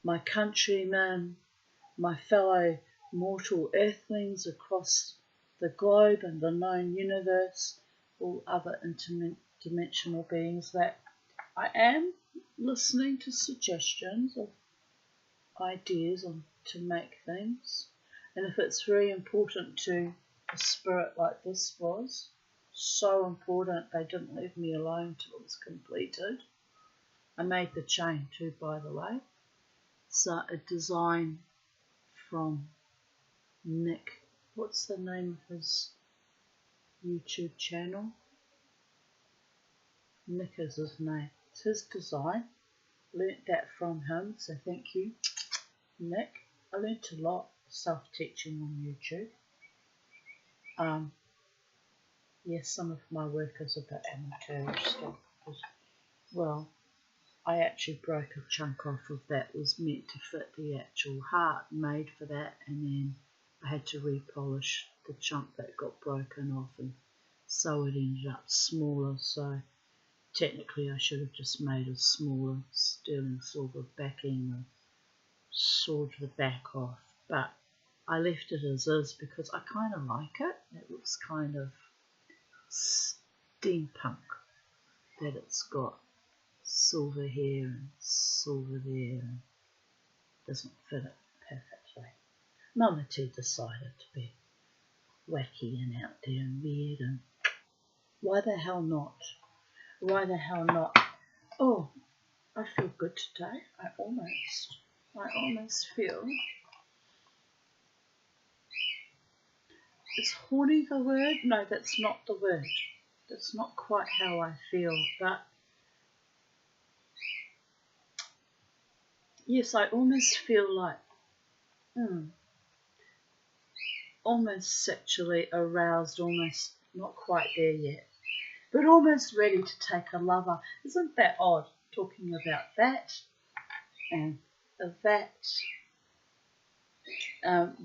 my countrymen, my fellow mortal earthlings across the globe and the known universe, all other interdimensional beings, that I am listening to suggestions of ideas on to make things. And if it's very important to a spirit like this was, so important they didn't leave me alone till it was completed. I made the chain too, by the way. So a design from Nick. What's the name of his YouTube channel? Nick is his name. It's his design. Learnt that from him, so thank you, Nick. I learnt a lot self-teaching on YouTube. Yes, some of my work is a bit amateurish stuff. Well, I actually broke a chunk off of that was meant to fit the actual heart made for that, and then I had to repolish the chunk that got broken off, and so it ended up smaller. So technically I should have just made a smaller sterling silver backing or sawed the back off, but I left it as is because I kind of like it. It looks kind of steampunk, that it's got silver here and silver there, and doesn't fit it perfectly. Mama T decided to be wacky and out there and weird, and why the hell not? Why the hell not? Oh, I feel good today. I almost feel. Is horny the word? No, that's not the word. That's not quite how I feel, but yes, I almost feel like almost sexually aroused, almost not quite there yet, but almost ready to take a lover. Isn't that odd, talking about that and that?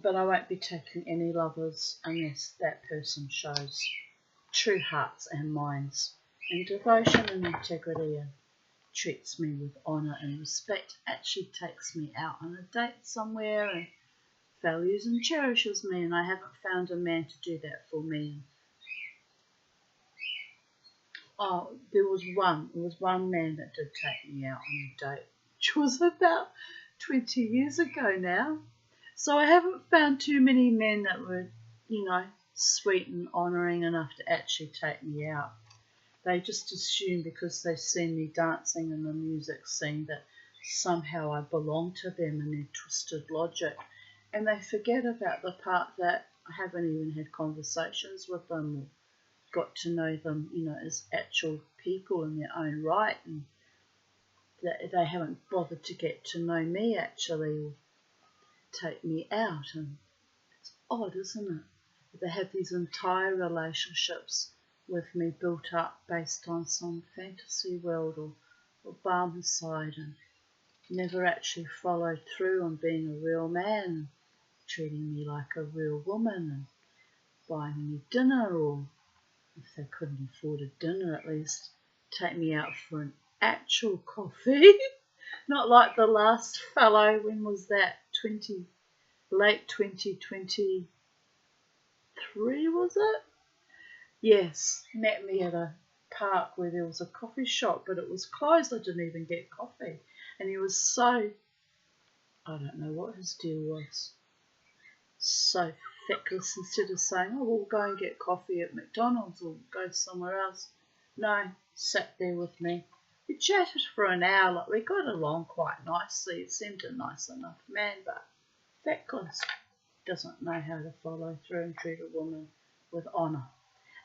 But I won't be taking any lovers unless that person shows true hearts and minds and devotion and integrity and treats me with honour and respect, actually takes me out on a date somewhere and values and cherishes me, and I haven't found a man to do that for me. Oh, there was one man that did take me out on a date, which was about 20 years ago now. So I haven't found too many men that were, sweet and honouring enough to actually take me out. They just assume because they've seen me dancing in the music scene that somehow I belong to them in their twisted logic. And they forget about the part that I haven't even had conversations with them or got to know them, as actual people in their own right, and that they haven't bothered to get to know me actually or take me out. And it's odd, isn't it? They have these entire relationships with me built up based on some fantasy world or Barmecide, and never actually followed through on being a real man, treating me like a real woman and buying me dinner, or if they couldn't afford a dinner, at least take me out for an actual coffee. Not like the last fellow, when was that? Late 2023, was it? Yes, met me at a park where there was a coffee shop, but it was closed. I didn't even get coffee. And he was so, I don't know what his deal was, so feckless. Instead of saying, oh, we'll go and get coffee at McDonald's or go somewhere else, no, sat there with me. We chatted for an hour, like we got along quite nicely. He seemed a nice enough man, but feckless. Doesn't know how to follow through and treat a woman with honour.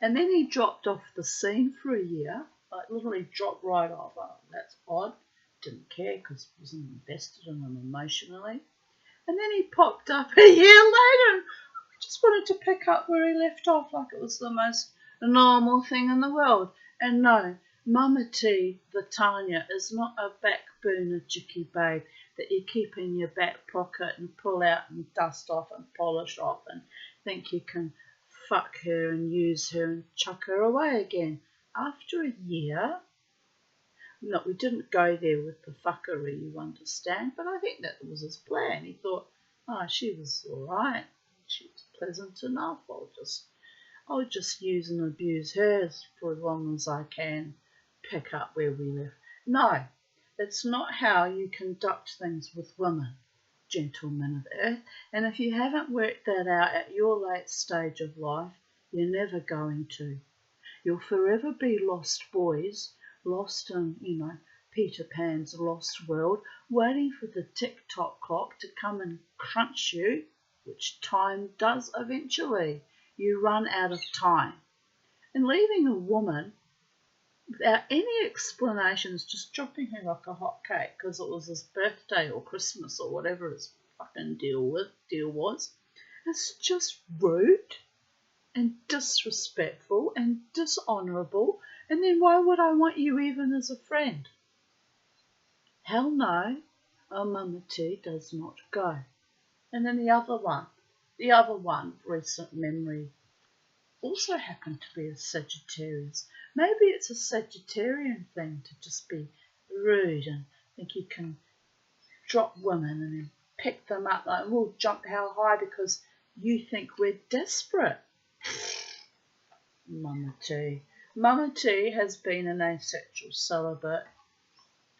And then he dropped off the scene for a year, like literally dropped right off. Oh, that's odd. Didn't care because I wasn't invested in him emotionally. And then he popped up a year later and just wanted to pick up where he left off, like it was the most normal thing in the world. And no, Mama T, the Tanya, is not a backburner chicky babe that you keep in your back pocket and pull out and dust off and polish off and think you can fuck her and use her and chuck her away again. After a year, no, we didn't go there with the fuckery, you understand, but I think that was his plan. He thought, oh, she was all right. She was pleasant enough. I'll just use and abuse her for as long as I can, pick up where we left. No, that's not how you conduct things with women, gentlemen of earth. And if you haven't worked that out at your late stage of life, you're never going to. You'll forever be lost boys, lost in, Peter Pan's lost world, waiting for the tick-tock clock to come and crunch you, which time does eventually. You run out of time. And leaving a woman without any explanations, just dropping her like a hot cake because it was his birthday or Christmas or whatever his fucking deal was, it's just rude and disrespectful and dishonourable. And then why would I want you even as a friend? Hell no, our Mama T does not go. And then the other one, recent memory, also happened to be a Sagittarius. Maybe it's a Sagittarian thing to just be rude and think you can drop women and then pick them up like, we'll jump how high because you think we're desperate. Mama T. Mama T has been an asexual celibate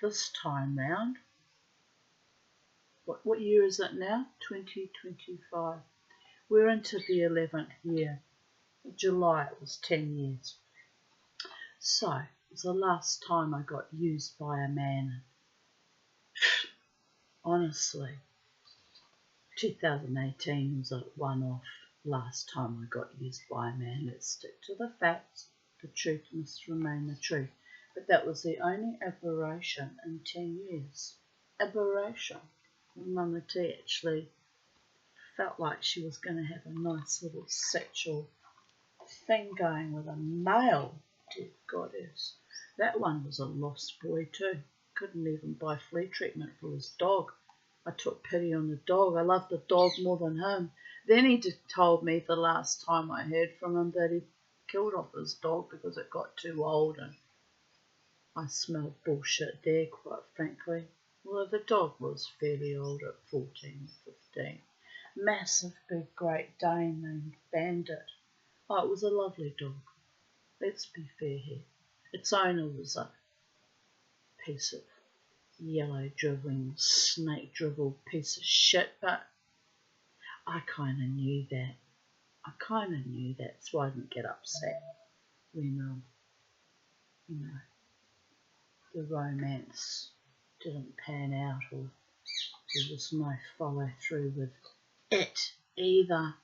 this time round. What year is it now? 2025. We're into the 11th year. July it was 10 years. So, it was the last time I got used by a man. Honestly, 2018 was a one-off last time I got used by a man. Let's stick to the facts. The truth must remain the truth. But that was the only aberration in 10 years. Aberration. Mama T actually felt like she was going to have a nice little sexual thing going with a male. Dear goddess. That one was a lost boy too. Couldn't even buy flea treatment for his dog. I took pity on the dog. I loved the dog more than him. Then he told me the last time I heard from him that he killed off his dog because it got too old, and I smelled bullshit there, quite frankly. Well, the dog was fairly old at 14 or 15. Massive, big Great Dane named Bandit. Oh, it was a lovely dog. Let's be fair here. Its owner was a piece of yellow dribbling, snake dribbled piece of shit, but I kind of knew that. So I didn't get upset when, the romance didn't pan out or there was no follow through with it either.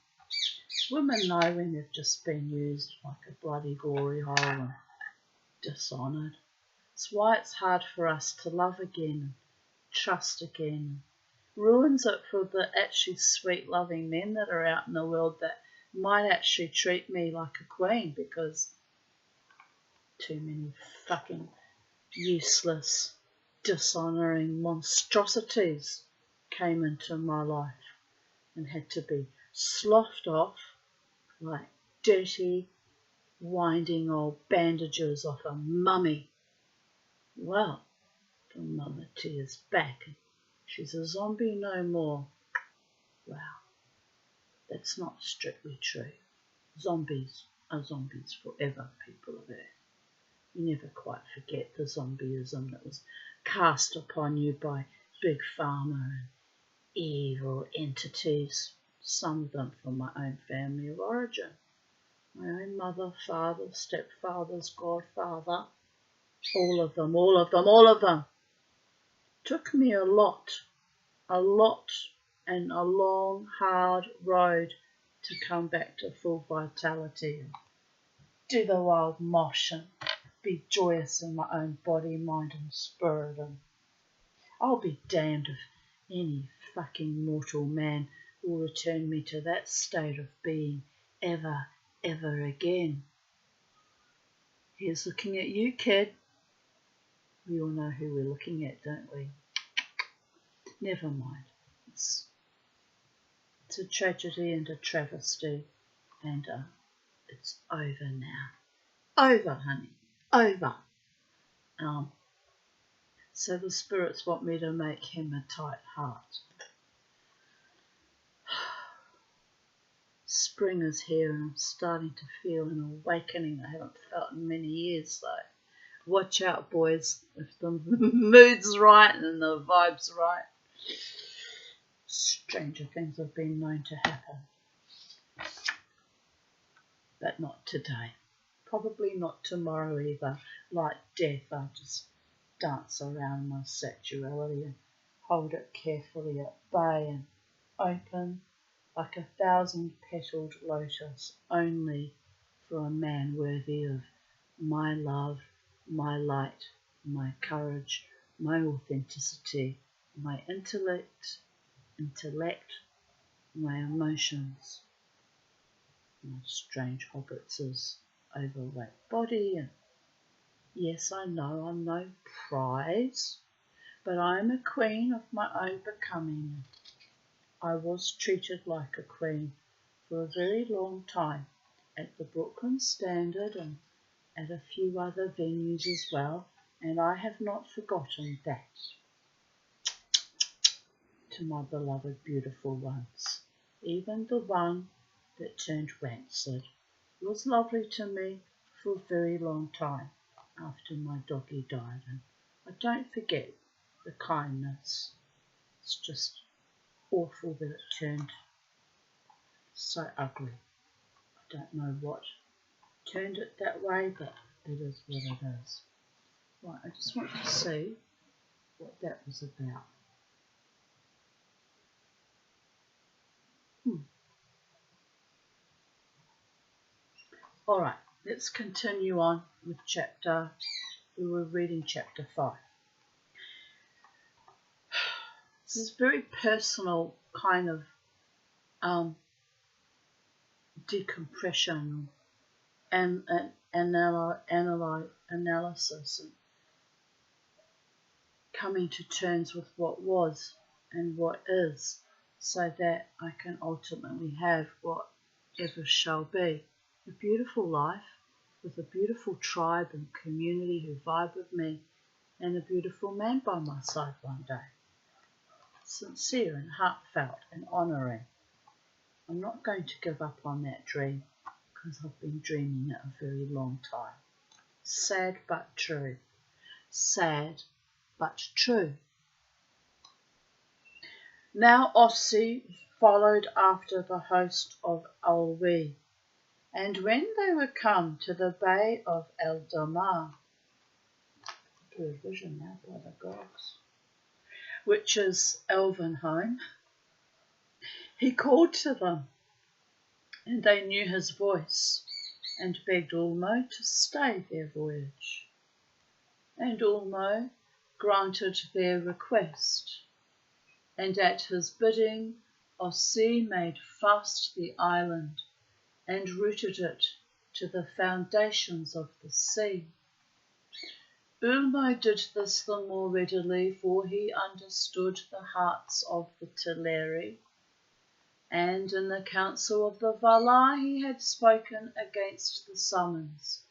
Women know when they've just been used like a bloody glory hole and dishonoured. It's why it's hard for us to love again and trust again. Ruins it for the actually sweet loving men that are out in the world that might actually treat me like a queen, because too many fucking useless, dishonouring monstrosities came into my life and had to be sloughed off like dirty, winding old bandages off a mummy. Well, the Mama T is back and she's a zombie no more. Wow, that's not strictly true. Zombies are zombies forever, people of Earth. You never quite forget the zombieism that was cast upon you by Big Pharma and evil entities, some of them from my own family of origin. My own mother, father, stepfathers, godfather, all of them. Took me a lot, and a long, hard road to come back to full vitality and do the wild mosh and be joyous in my own body, mind and spirit. And I'll be damned if any fucking mortal man will return me to that state of being ever again. Here's looking at you, kid. We all know who we're looking at, don't we? Never mind. It's a tragedy and a travesty, and it's over now. Over, honey. Over. So the spirits want me to make him a tight heart. Spring is here and I'm starting to feel an awakening I haven't felt in many years. So watch out, boys, if the mood's right and the vibe's right. Stranger things have been known to happen. But not today. Probably not tomorrow either. Like death, I just dance around my sexuality and hold it carefully at bay and open like 1,000-petaled lotus, only for a man worthy of my love, my light, my courage, my authenticity, my intellect, my emotions, my strange hobbits' overweight body, and yes, I know I'm no prize, but I'm a queen of my own becoming. I was treated like a queen for a very long time at the Brooklyn Standard and at a few other venues as well, and I have not forgotten that. To my beloved beautiful ones, even the one that turned rancid was lovely to me for a very long time after my doggy died, and I don't forget the kindness. It's just awful that it turned so ugly. I don't know what turned it that way, but it is what it is. Right, I just want to see what that was about. Alright, let's continue on with we were reading chapter 5. This is very personal kind of decompression and analysis and coming to terms with what was and what is, so that I can ultimately have whatever shall be. A beautiful life with a beautiful tribe and community who vibe with me, and a beautiful man by my side one day. Sincere and heartfelt and honouring. I'm not going to give up on that dream, because I've been dreaming it a very long time. Sad but true. Sad but true. Now Ossie followed after the host of Alwi, and when they were come to the bay of Eldamar, clear vision now by the gods, which is Elvenhome, he called to them, and they knew his voice, and begged Ulmo to stay their voyage. And Ulmo granted their request, and at his bidding Ossie made fast the island, and rooted it to the foundations of the sea. Ulmo did this the more readily, for he understood the hearts of the Teleri, and in the council of the Valar he had spoken against the summons,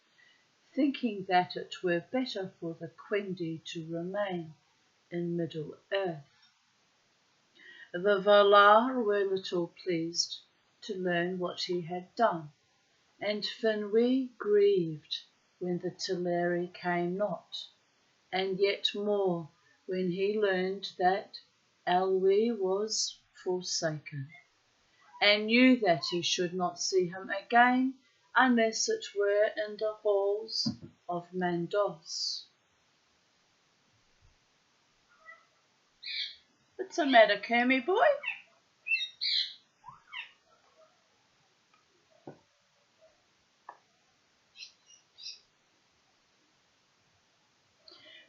thinking that it were better for the Quendi to remain in Middle-earth. The Valar were little pleased to learn what he had done, and Finwë grieved when the Teleri came not, and yet more when he learned that Alwi was forsaken, and knew that he should not see him again unless it were in the halls of Mandos. What's the matter, Kermy boy?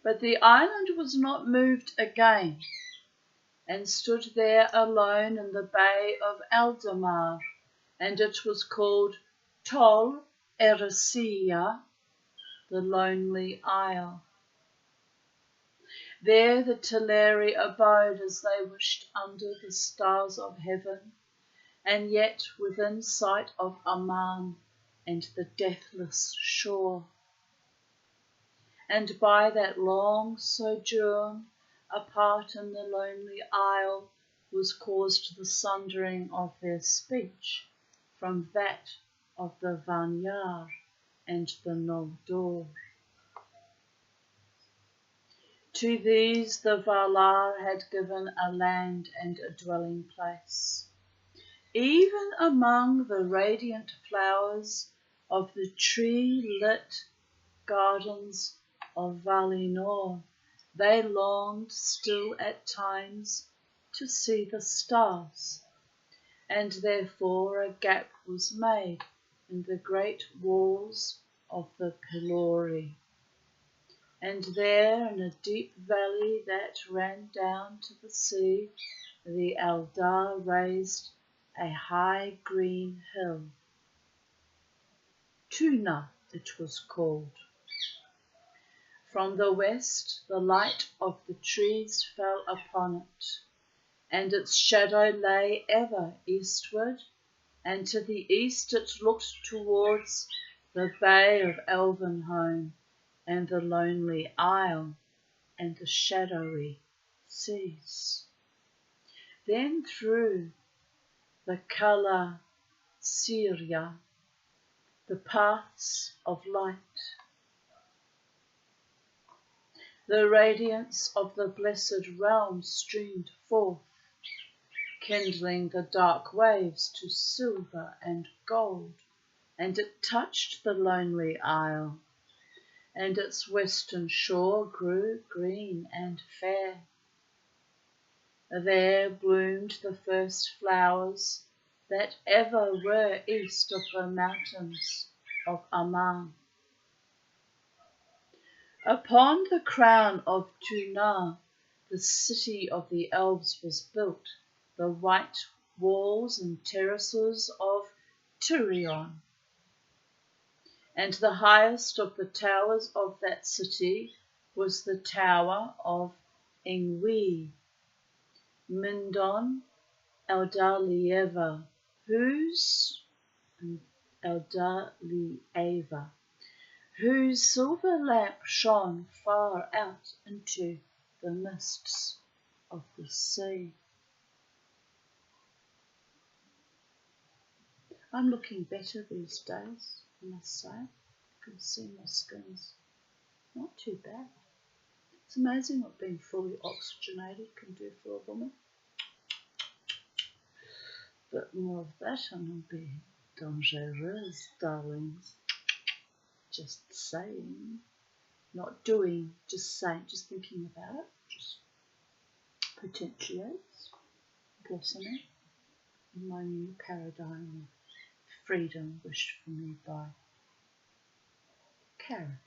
But the island was not moved again, and stood there alone in the bay of Eldamar, and it was called Tol Eressëa, the Lonely Isle. There the Teleri abode as they wished under the stars of heaven, and yet within sight of Aman and the deathless shore. And by that long sojourn apart in the lonely isle was caused the sundering of their speech from that of the Vanyar and the Noldor. To these the Valar had given a land and a dwelling place. Even among the radiant flowers of the tree-lit gardens of Valinor, they longed still at times to see the stars, and therefore a gap was made in the great walls of the Pelori. And there, in a deep valley that ran down to the sea, the Eldar raised a high green hill. Tuna it was called. From the west the light of the trees fell upon it, and its shadow lay ever eastward, and to the east it looked towards the bay of Elvenhome, and the lonely isle, and the shadowy seas. Then through the Kala Syria, the paths of light, the radiance of the blessed realm streamed forth, kindling the dark waves to silver and gold, and it touched the lonely isle, and its western shore grew green and fair. There bloomed the first flowers that ever were east of the mountains of Aman. Upon the crown of Tuna, the city of the elves was built, the white walls and terraces of Tirion. And the highest of the towers of that city was the tower of Engui, Mindon Eldalieva, whose silver lamp shone far out into the mists of the sea. I'm looking better these days, I must say. You can see my skin's not too bad. It's amazing what being fully oxygenated can do for a woman. But more of that and it'll be dangerous, darlings. Just saying. Not doing, just saying, just thinking about it. Just potentiates blossoming in my new paradigm of freedom wished for me by Karen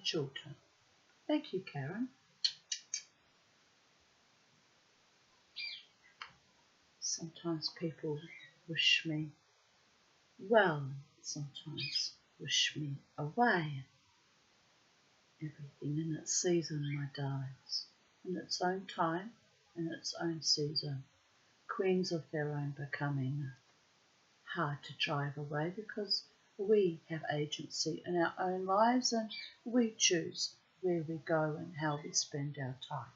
Chilton. Thank you, Karen. Sometimes people wish me well, sometimes wish me away. Everything in its season, my darlings, in its own time, in its own season. Queens of their own becoming. Hard to drive away because we have agency in our own lives and we choose where we go and how we spend our time.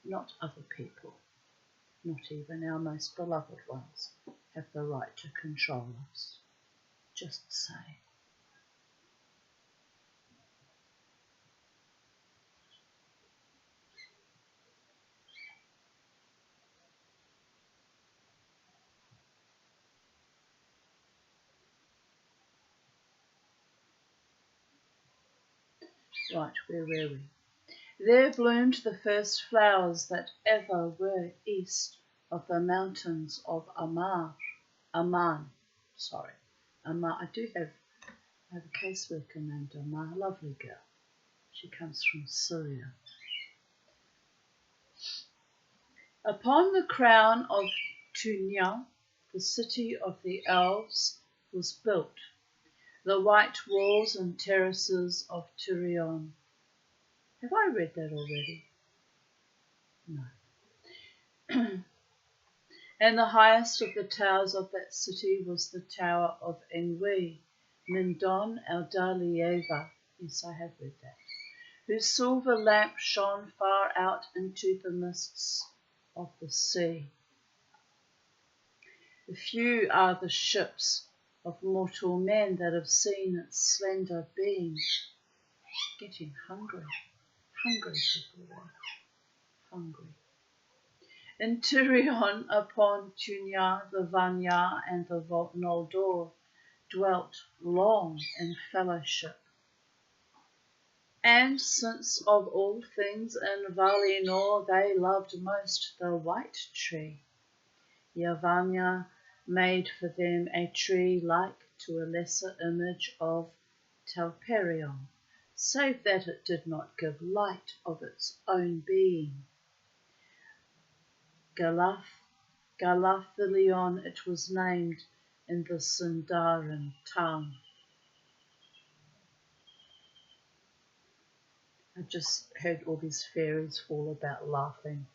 Not other people, not even our most beloved ones, have the right to control us. Just say. Right, where were we? There bloomed the first flowers that ever were east of the mountains of Aman. I do have a caseworker named Amar, a lovely girl. She comes from Syria. Upon the crown of Tunya, the city of the elves was built, the white walls and terraces of Tirion. Have I read that already? No. And the highest of the towers of that city was the tower of Engui, Mindon el Dalieva. Yes, I have read that. Whose silver lamp shone far out into the mists of the sea. Few are the ships of mortal men that have seen its slender beam. Getting hungry people there, hungry. In Tirion upon Tunya, the Vanya and the Noldor dwelt long in fellowship. And since of all things in Valinor they loved most the white tree, Yavanna made for them a tree like to a lesser image of Telperion, save that it did not give light of its own being. Galathilion it was named in the Sindarin tongue. I just heard all these fairies fall about laughing.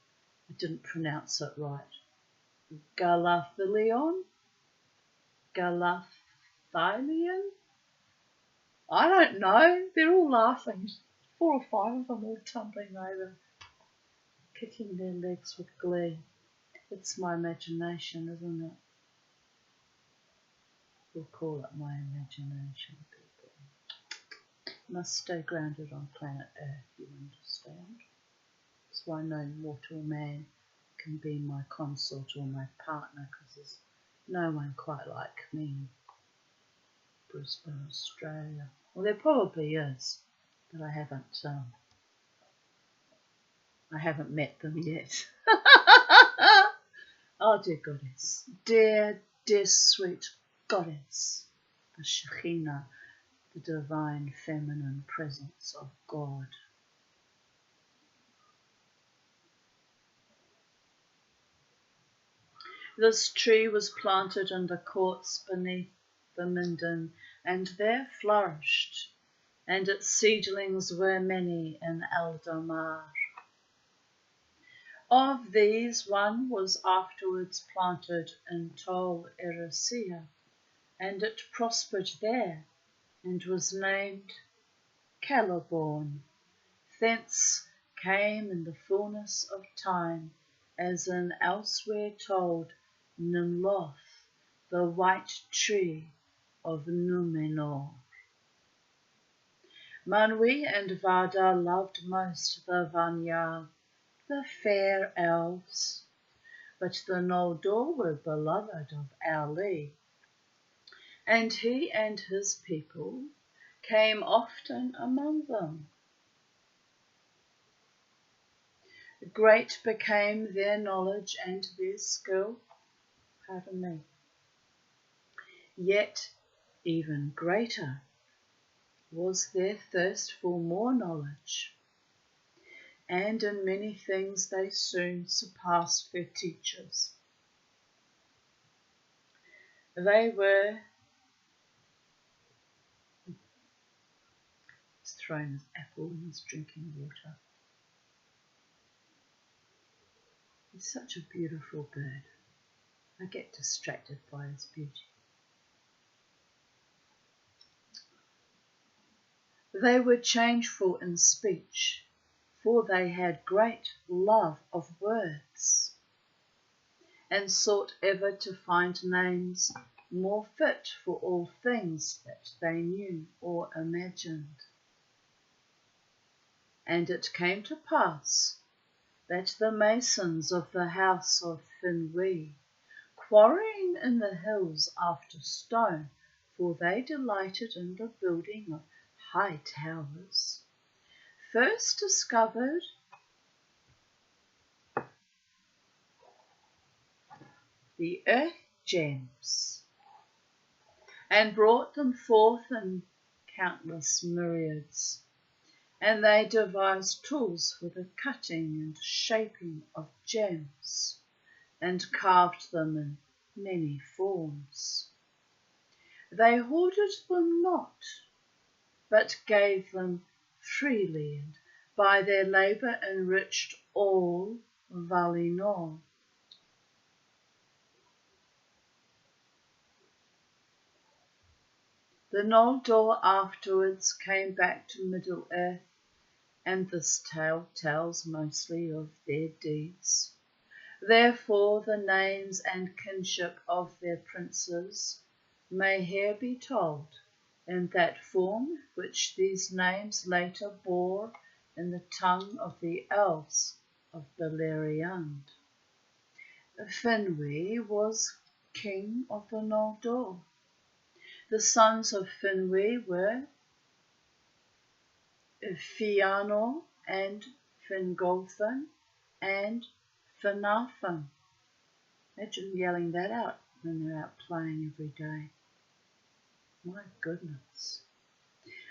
I didn't pronounce it right. Galathilion? Galathylion? I don't know. They're all laughing. 4 or 5 of them all tumbling over, kicking their legs with glee. It's my imagination, isn't it? We'll call it my imagination, people. Must stay grounded on planet Earth, you understand? That's why no mortal man can be my consort or my partner, because there's no one quite like me in Brisbane, Australia. Well, there probably is, but I haven't met them yet. Oh, dear goddess, dear sweet goddess, the Shekhinah, the divine feminine presence of God. This tree was planted in the courts beneath the Minden, and there flourished, and its seedlings were many in Eldamar. Of these one was afterwards planted in Tol Eressëa, and it prospered there, and was named Celeborn. Thence came in the fullness of time, as in elsewhere told, Nimloth, the white tree of Númenor. Manwë and Vardar loved most the Vanyar, the fair elves, but the Noldor were beloved of Auli, and he and his people came often among them. Great became their knowledge and their skill, yet even greater was their thirst for more knowledge, and in many things they soon surpassed their teachers. They were He's thrown his apple and he's drinking water. He's such a beautiful bird. I get distracted by his beauty. They were changeful in speech, for they had great love of words, and sought ever to find names more fit for all things that they knew or imagined. And it came to pass that the masons of the house of Finwë, quarrying in the hills after stone, for they delighted in the building of high towers, first discovered the earth gems, and brought them forth in countless myriads, and they devised tools for the cutting and shaping of gems, and carved them in many forms. They hoarded them not, but gave them freely and by their labour enriched all Valinor. The Noldor afterwards came back to Middle-earth, and this tale tells mostly of their deeds. Therefore the names and kinship of their princes may here be told in that form which these names later bore in the tongue of the elves of Beleriand. Finwë was king of the Noldor. The sons of Finwë were Fëanor and Fingolfin and Finarfin. Imagine yelling that out when they're out playing every day. My goodness.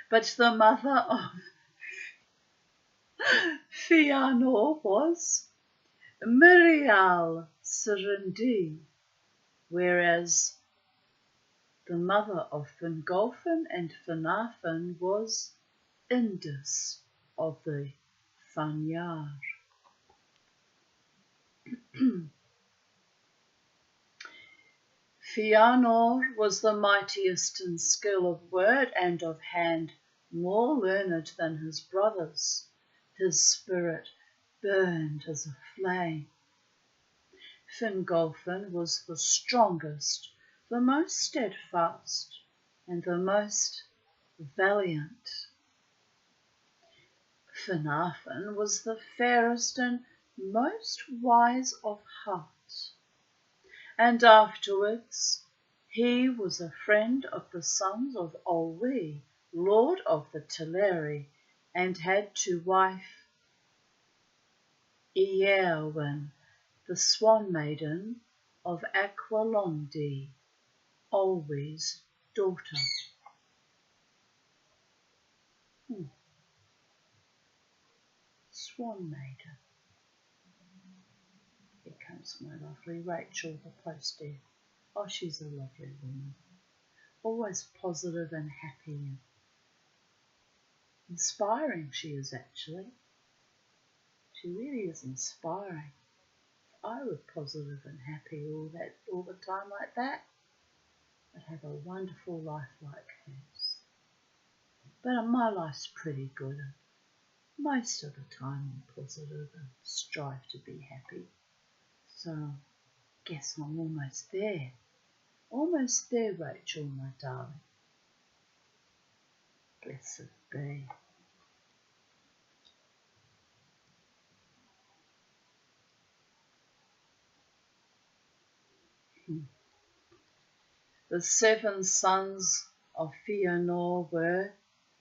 But the mother of Fëanor was Miriel Serindi, whereas the mother of Fingolfin and Finarfin was Indis of the Fanyar. Fëanor was the mightiest in skill of word and of hand, more learned than his brothers. His spirit burned as a flame. Fingolfin was the strongest, the most steadfast, and the most valiant. Finarfin was the fairest and most wise of heart. And afterwards he was a friend of the sons of Olwe, lord of the Teleri, and had to wife Eowyn, the swan maiden of Aqualondi, Olwe's daughter. Swan maiden. Here comes my lovely Rachel, the postie. Oh, she's a lovely woman. Always positive and happy and inspiring she is actually. She really is inspiring. If I were positive and happy all the time like that, I'd have a wonderful life like hers. But my life's pretty good. Most of the time I'm positive and strive to be happy. So guess I'm almost there. Almost there, Rachel, my darling. Blessed be. The 7 sons of Fëanor were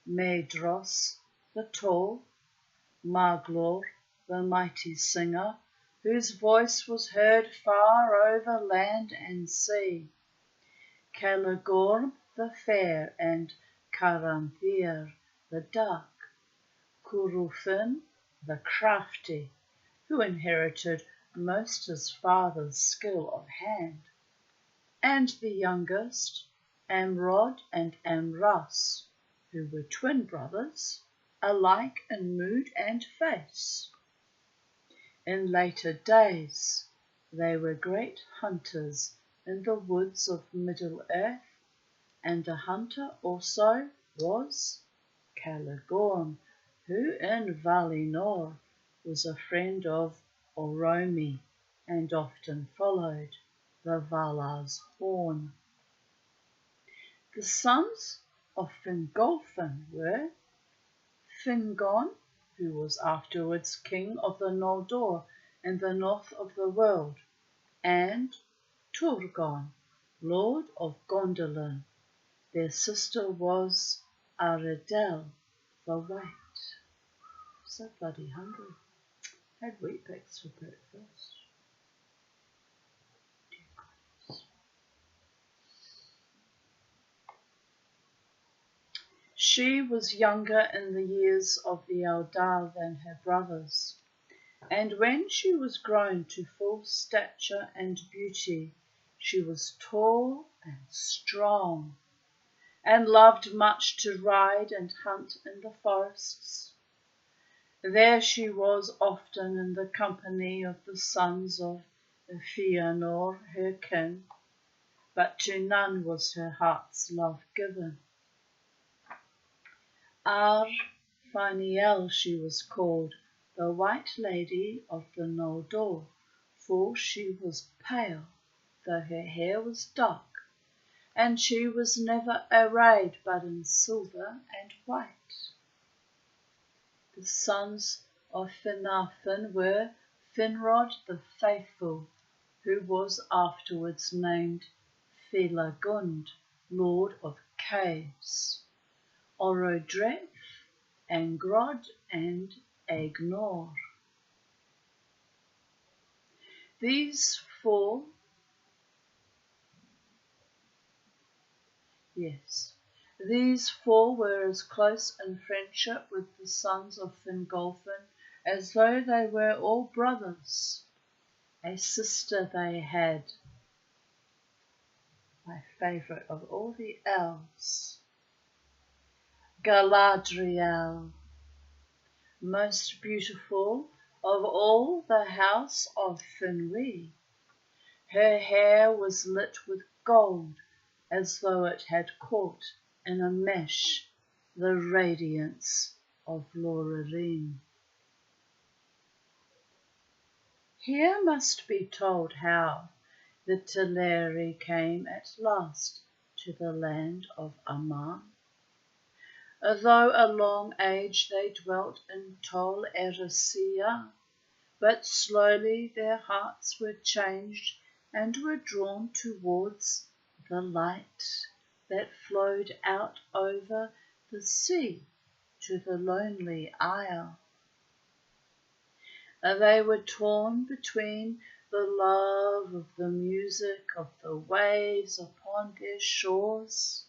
Maedhros the tall, Maglor the mighty singer, whose voice was heard far over land and sea, Caligorm the fair and Caranthir the dark, Curufin the crafty, who inherited most his father's skill of hand, and the youngest, Amrod and Amras, who were twin brothers, alike in mood and face. In later days, they were great hunters in the woods of Middle-earth, and a hunter also was Caligorm, who in Valinor was a friend of Oromi and often followed the Valar's horn. The sons of Fingolfin were Fingon, who was afterwards king of the Noldor in the north of the world, and Turgon, lord of Gondolin. Their sister was Aredel the White. So bloody hungry. Had Weet-Bix for breakfast. She was younger in the years of the Eldar than her brothers, and when she was grown to full stature and beauty, she was tall and strong, and loved much to ride and hunt in the forests. There she was often in the company of the sons of Fëanor, her kin, but to none was her heart's love given. Ar Faniel she was called, the White Lady of the Noldor, for she was pale, though her hair was dark, and she was never arrayed but in silver and white. The sons of Finarfin were Finrod the Faithful, who was afterwards named Felagund, Lord of Caves, Orodreth, Angrod, and Agnor. These four were as close in friendship with the sons of Fingolfin as though they were all brothers. A sister they had, my favourite of all the elves, Galadriel, most beautiful of all the house of Finwë. Her hair was lit with gold, as though it had caught in a mesh the radiance of Lorelei. Here must be told how the Teleri came at last to the land of Aman. Although a long age they dwelt in Tol Eressëa, but slowly their hearts were changed and were drawn towards the light that flowed out over the sea to the lonely isle. They were torn between the love of the music of the waves upon their shores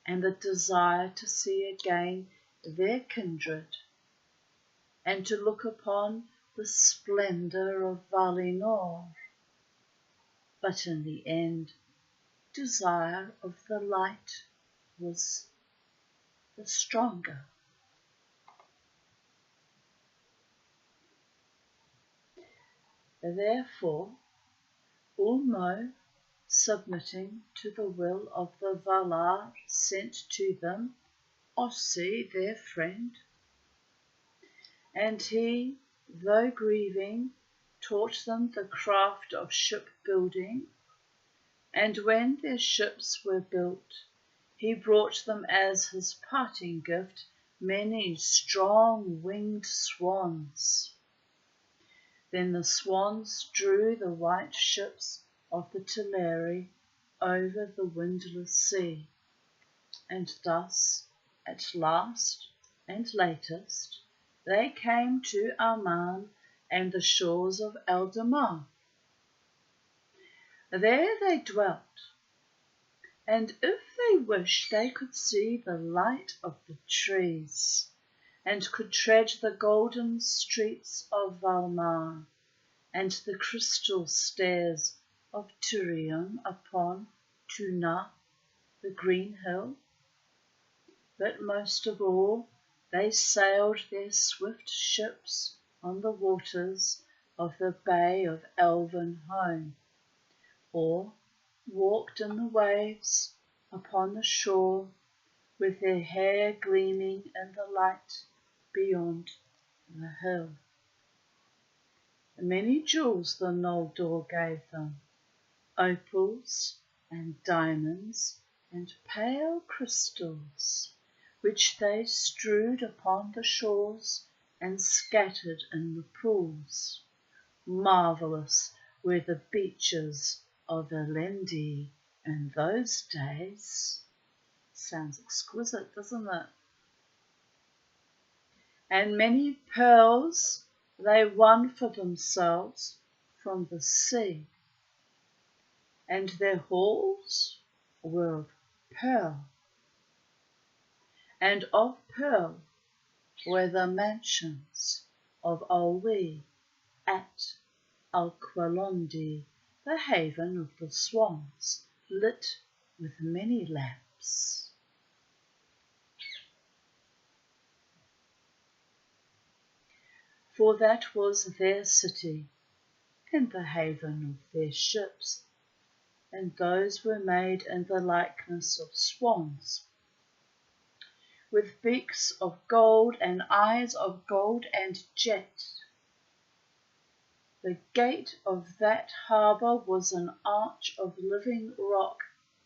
and the desire to see again their kindred and to look upon the splendour of Valinor. But in the end, desire of the light was the stronger. Therefore, Ulmo, submitting to the will of the Valar, sent to them Ossi, their friend, and he, though grieving, taught them the craft of shipbuilding, and when their ships were built, he brought them as his parting gift many strong winged swans. Then the swans drew the white ships of the Teleri over the windless sea, and thus, at last and latest, they came to Aman and the shores of Eldamar. There they dwelt, and if they wished they could see the light of the trees, and could tread the golden streets of Valmar, and the crystal stairs of Tirion upon Tuna, the green hill. But most of all, they sailed their swift ships on the waters of the Bay of Elvenhome, or walked in the waves upon the shore, with their hair gleaming in the light beyond the hill. Many jewels the Noldor gave them, opals and diamonds and pale crystals, which they strewed upon the shores and scattered in the pools. Marvellous were the beaches of Elendi in those days. Sounds exquisite, doesn't it? And many pearls they won for themselves from the sea, and their halls were of pearl, and of pearl were the mansions of Olwe at Alqualondi, the haven of the swans, lit with many lamps. for that was their city, and the haven of their ships, and those were made in the likeness of swans, with beaks of gold and eyes of gold and jet. The gate of that harbour was an arch of living rock,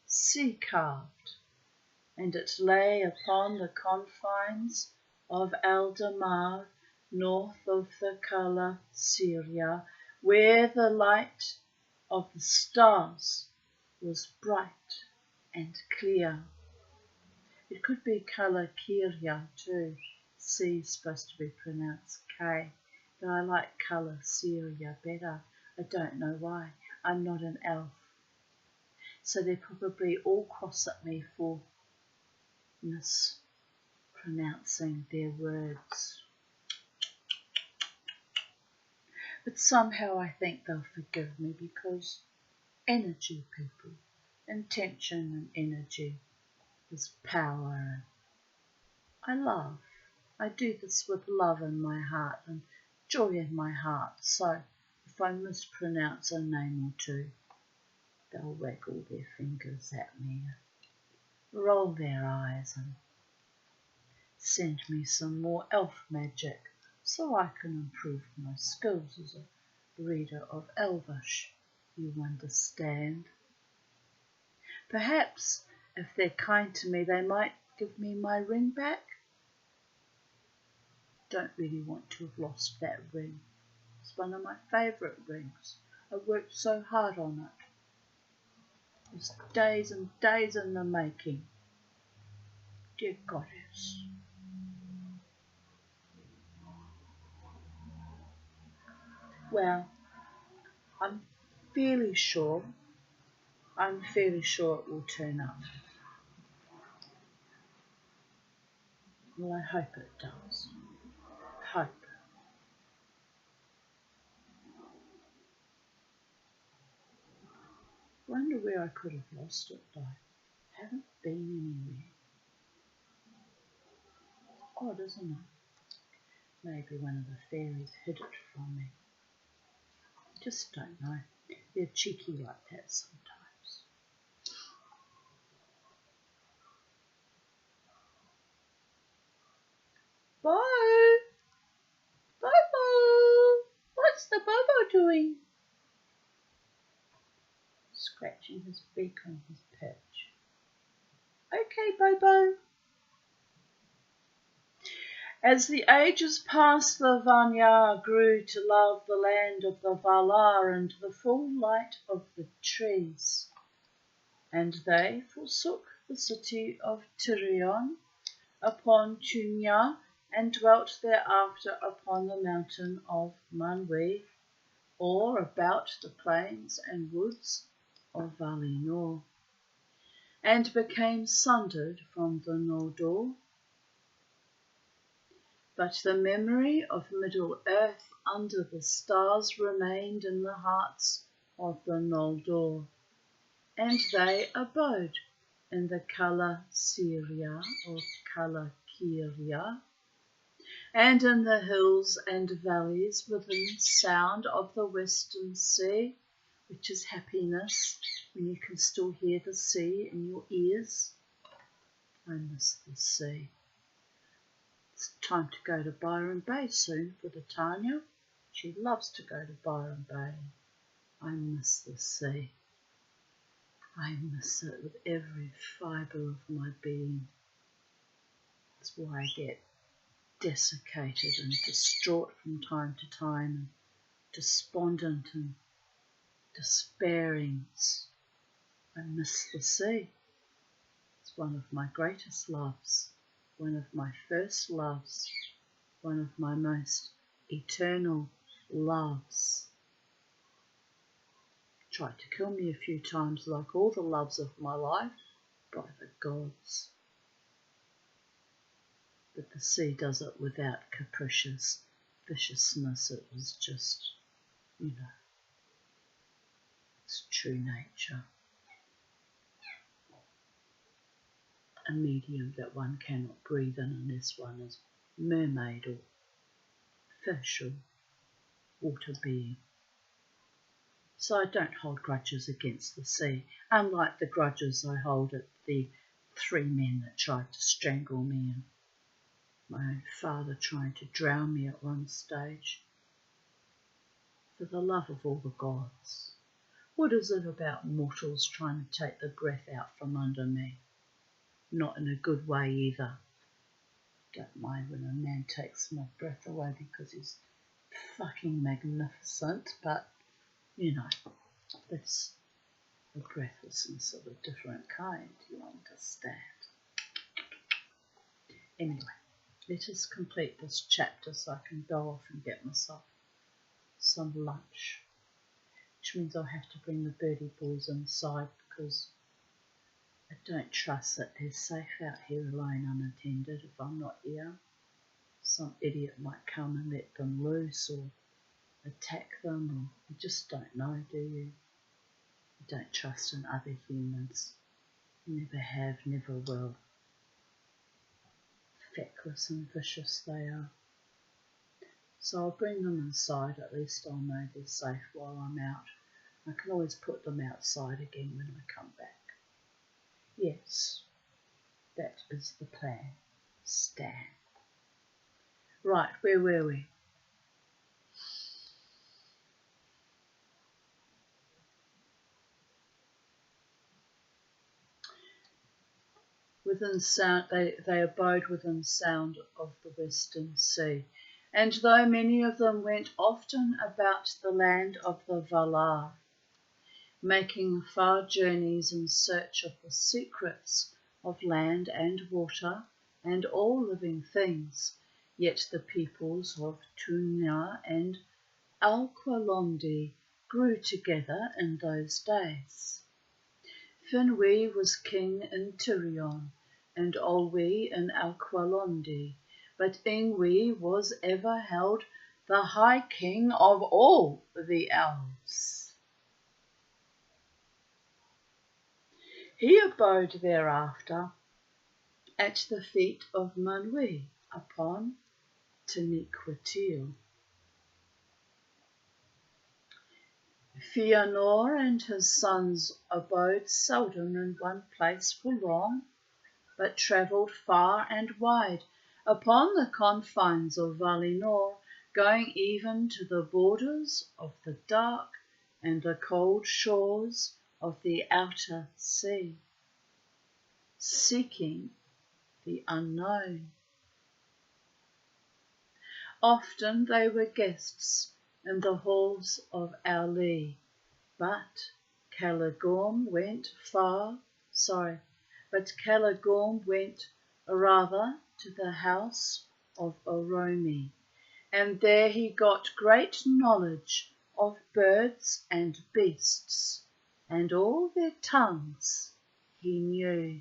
sea-carved, and it lay upon the confines of Aldemar, north of the Cala Syria, where the light of the stars was bright and clear. It could be Cala Kyria too. C is supposed to be pronounced K, but I like Cala Syria better. I don't know why. I'm not an elf. So they probably all cross at me for mispronouncing their words. But somehow I think they'll forgive me because energy, people, intention and energy is power. I love. I do this with love in my heart and joy in my heart. So if I mispronounce a name or two, they'll waggle their fingers at me, roll their eyes and send me some more elf magic so I can improve my skills as a reader of Elvish, you understand. Perhaps, if they're kind to me, they might give me my ring back. Don't really want to have lost that ring. It's one of my favourite rings. I worked so hard on it. It was days and days in the making. Dear Goddess. Well, I'm fairly sure it will turn up. Well, I hope it does. Hope. Wonder where I could have lost it though. Haven't been anywhere. Odd, isn't it? Maybe one of the fairies hid it from me. Just don't know. They're cheeky like that sometimes. Bo! Bobo! What's the Bobo doing? Scratching his beak on his perch. Okay, Bobo. As the ages passed, the Vanyar grew to love the land of the Valar and the full light of the trees. And they forsook the city of Tirion upon Tunya and dwelt thereafter upon the mountain of Manwë, or about the plains and woods of Valinor, and became sundered from the Noldor. But the memory of Middle-earth under the stars remained in the hearts of the Noldor, and they abode in the Cala Syria or Cala Kyria, and in the hills and valleys within sound of the western sea, which is happiness when you can still hear the sea in your ears. I miss the sea. It's time to go to Byron Bay soon for the Tanya. She loves to go to Byron Bay. I miss the sea. I miss it with every fibre of my being. That's why I get desiccated and distraught from time to time, and despondent and despairing. I miss the sea. It's one of my greatest loves, one of my first loves, one of my most eternal loves. Tried to kill me a few times like all the loves of my life, by the gods. But the sea does it without capricious viciousness. It was just, its true nature. A medium that one cannot breathe in unless one is mermaid or fish or water being. So I don't hold grudges against the sea, unlike the grudges I hold at the 3 men that tried to strangle me and my own father trying to drown me at one stage. For the love of all the gods, what is it about mortals trying to take the breath out from under me? Not in a good way either. Don't mind when a man takes my breath away because he's fucking magnificent, but you know, that's a breathlessness of a different kind, you understand. Anyway, let us complete this chapter so I can go off and get myself some lunch, which means I'll have to bring the birdie balls inside because I don't trust that they're safe out here alone unattended if I'm not here. Some idiot might come and let them loose or attack them, or you just don't know, do you? You don't trust in other humans. You never have, never will. Feckless and vicious they are. So I'll bring them inside, at least I'll know they're safe while I'm out. I can always put them outside again when I come back. Yes, that is the plan. Stan. Right, where were we? Within sound, they abode within sound of the western sea. And though many of them went often about the land of the Valar, making far journeys in search of the secrets of land and water and all living things, yet the peoples of Tunya and Alqualondi grew together in those days. Finwë was king in Tirion, and Olwë in Alqualondi, but Ingwë was ever held the high king of all the elves. He abode thereafter at the feet of Manwë upon Taniquetil. Fëanor and his sons abode seldom in one place for long, but travelled far and wide upon the confines of Valinor, going even to the borders of the dark and the cold shores of the outer sea, seeking the unknown. Often they were guests in the halls of Auli, but Caligorm went rather to the house of Oromi, and there he got great knowledge of birds and beasts, and all their tongues he knew.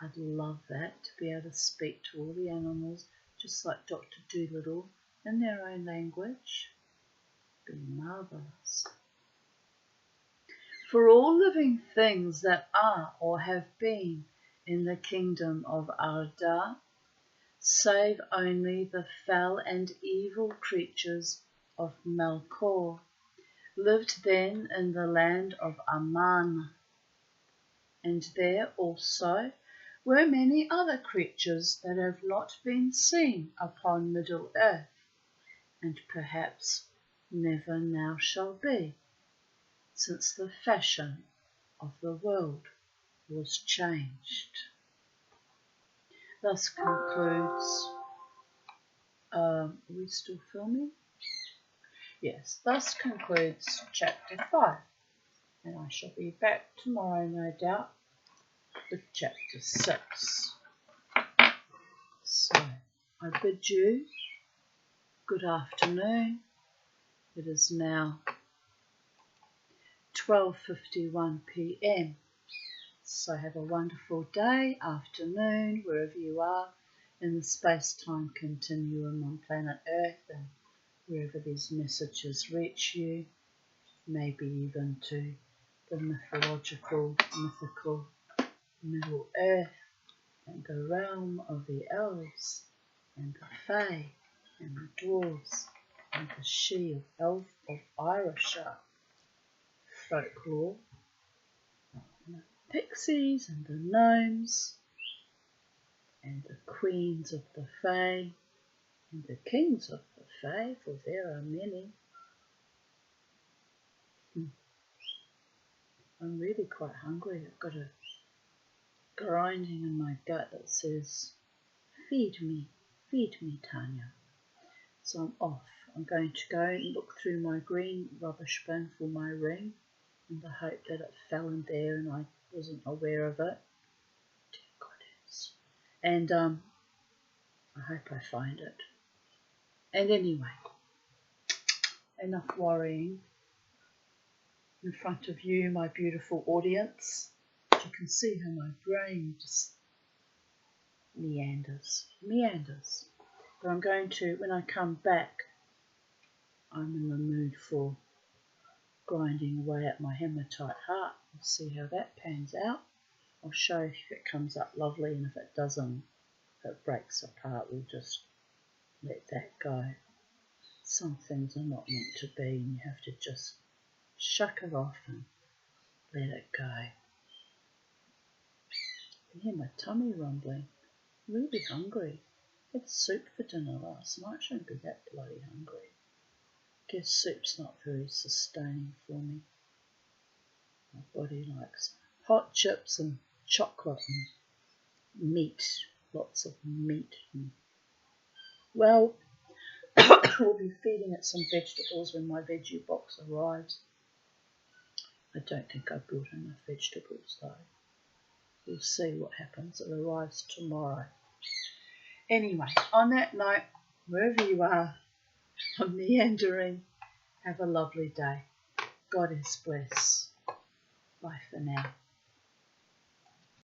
I'd love that, to be able to speak to all the animals, just like Dr. Dolittle, in their own language. Be marvellous. For all living things that are or have been in the kingdom of Arda, save only the fell and evil creatures of Melkor, lived then in the land of Aman. And there also were many other creatures that have not been seen upon Middle-earth, and perhaps never now shall be, since the fashion of the world was changed. Thus concludes, are we still filming? Yes, thus concludes chapter 5, and I shall be back tomorrow, no doubt, with chapter 6. So, I bid you good afternoon. It is now 12:51 p.m. So have a wonderful day, afternoon, wherever you are in the space-time continuum on planet Earth, and wherever these messages reach you, maybe even to the mythological, mythical Middle Earth and the realm of the elves and the Fae and the dwarves and the she of Ayrshire folklore, and the pixies and the gnomes and the queens of the fae and the kings of the fae, for there are many. I'm really quite hungry. I've got a grinding in my gut that says, feed me, Tanya. So I'm off. I'm going to go and look through my green rubbish bin for my ring in the hope that it fell in there and I wasn't aware of it. Dear goddess. And I hope I find it. And anyway, enough worrying. In front of you, my beautiful audience, you can see how my brain just meanders. But I'm going to, when I come back, I'm in the mood for grinding away at my hematite heart. We'll see how that pans out. I'll show if it comes up lovely, and if it doesn't, if it breaks apart, we'll just let that go. Some things are not meant to be, and you have to just shuck it off and let it go. I can hear my tummy rumbling. I'm really hungry. Had soup for dinner last night. Shouldn't be that bloody hungry. Guess soup's not very sustaining for me. My body likes hot chips and chocolate and meat, lots of meat. Well, we'll be feeding it some vegetables when my veggie box arrives. I don't think I brought enough vegetables though. We'll see what happens. It arrives tomorrow. Anyway, on that note, wherever you are, I'm meandering. Have a lovely day. God is bless. Bye for now.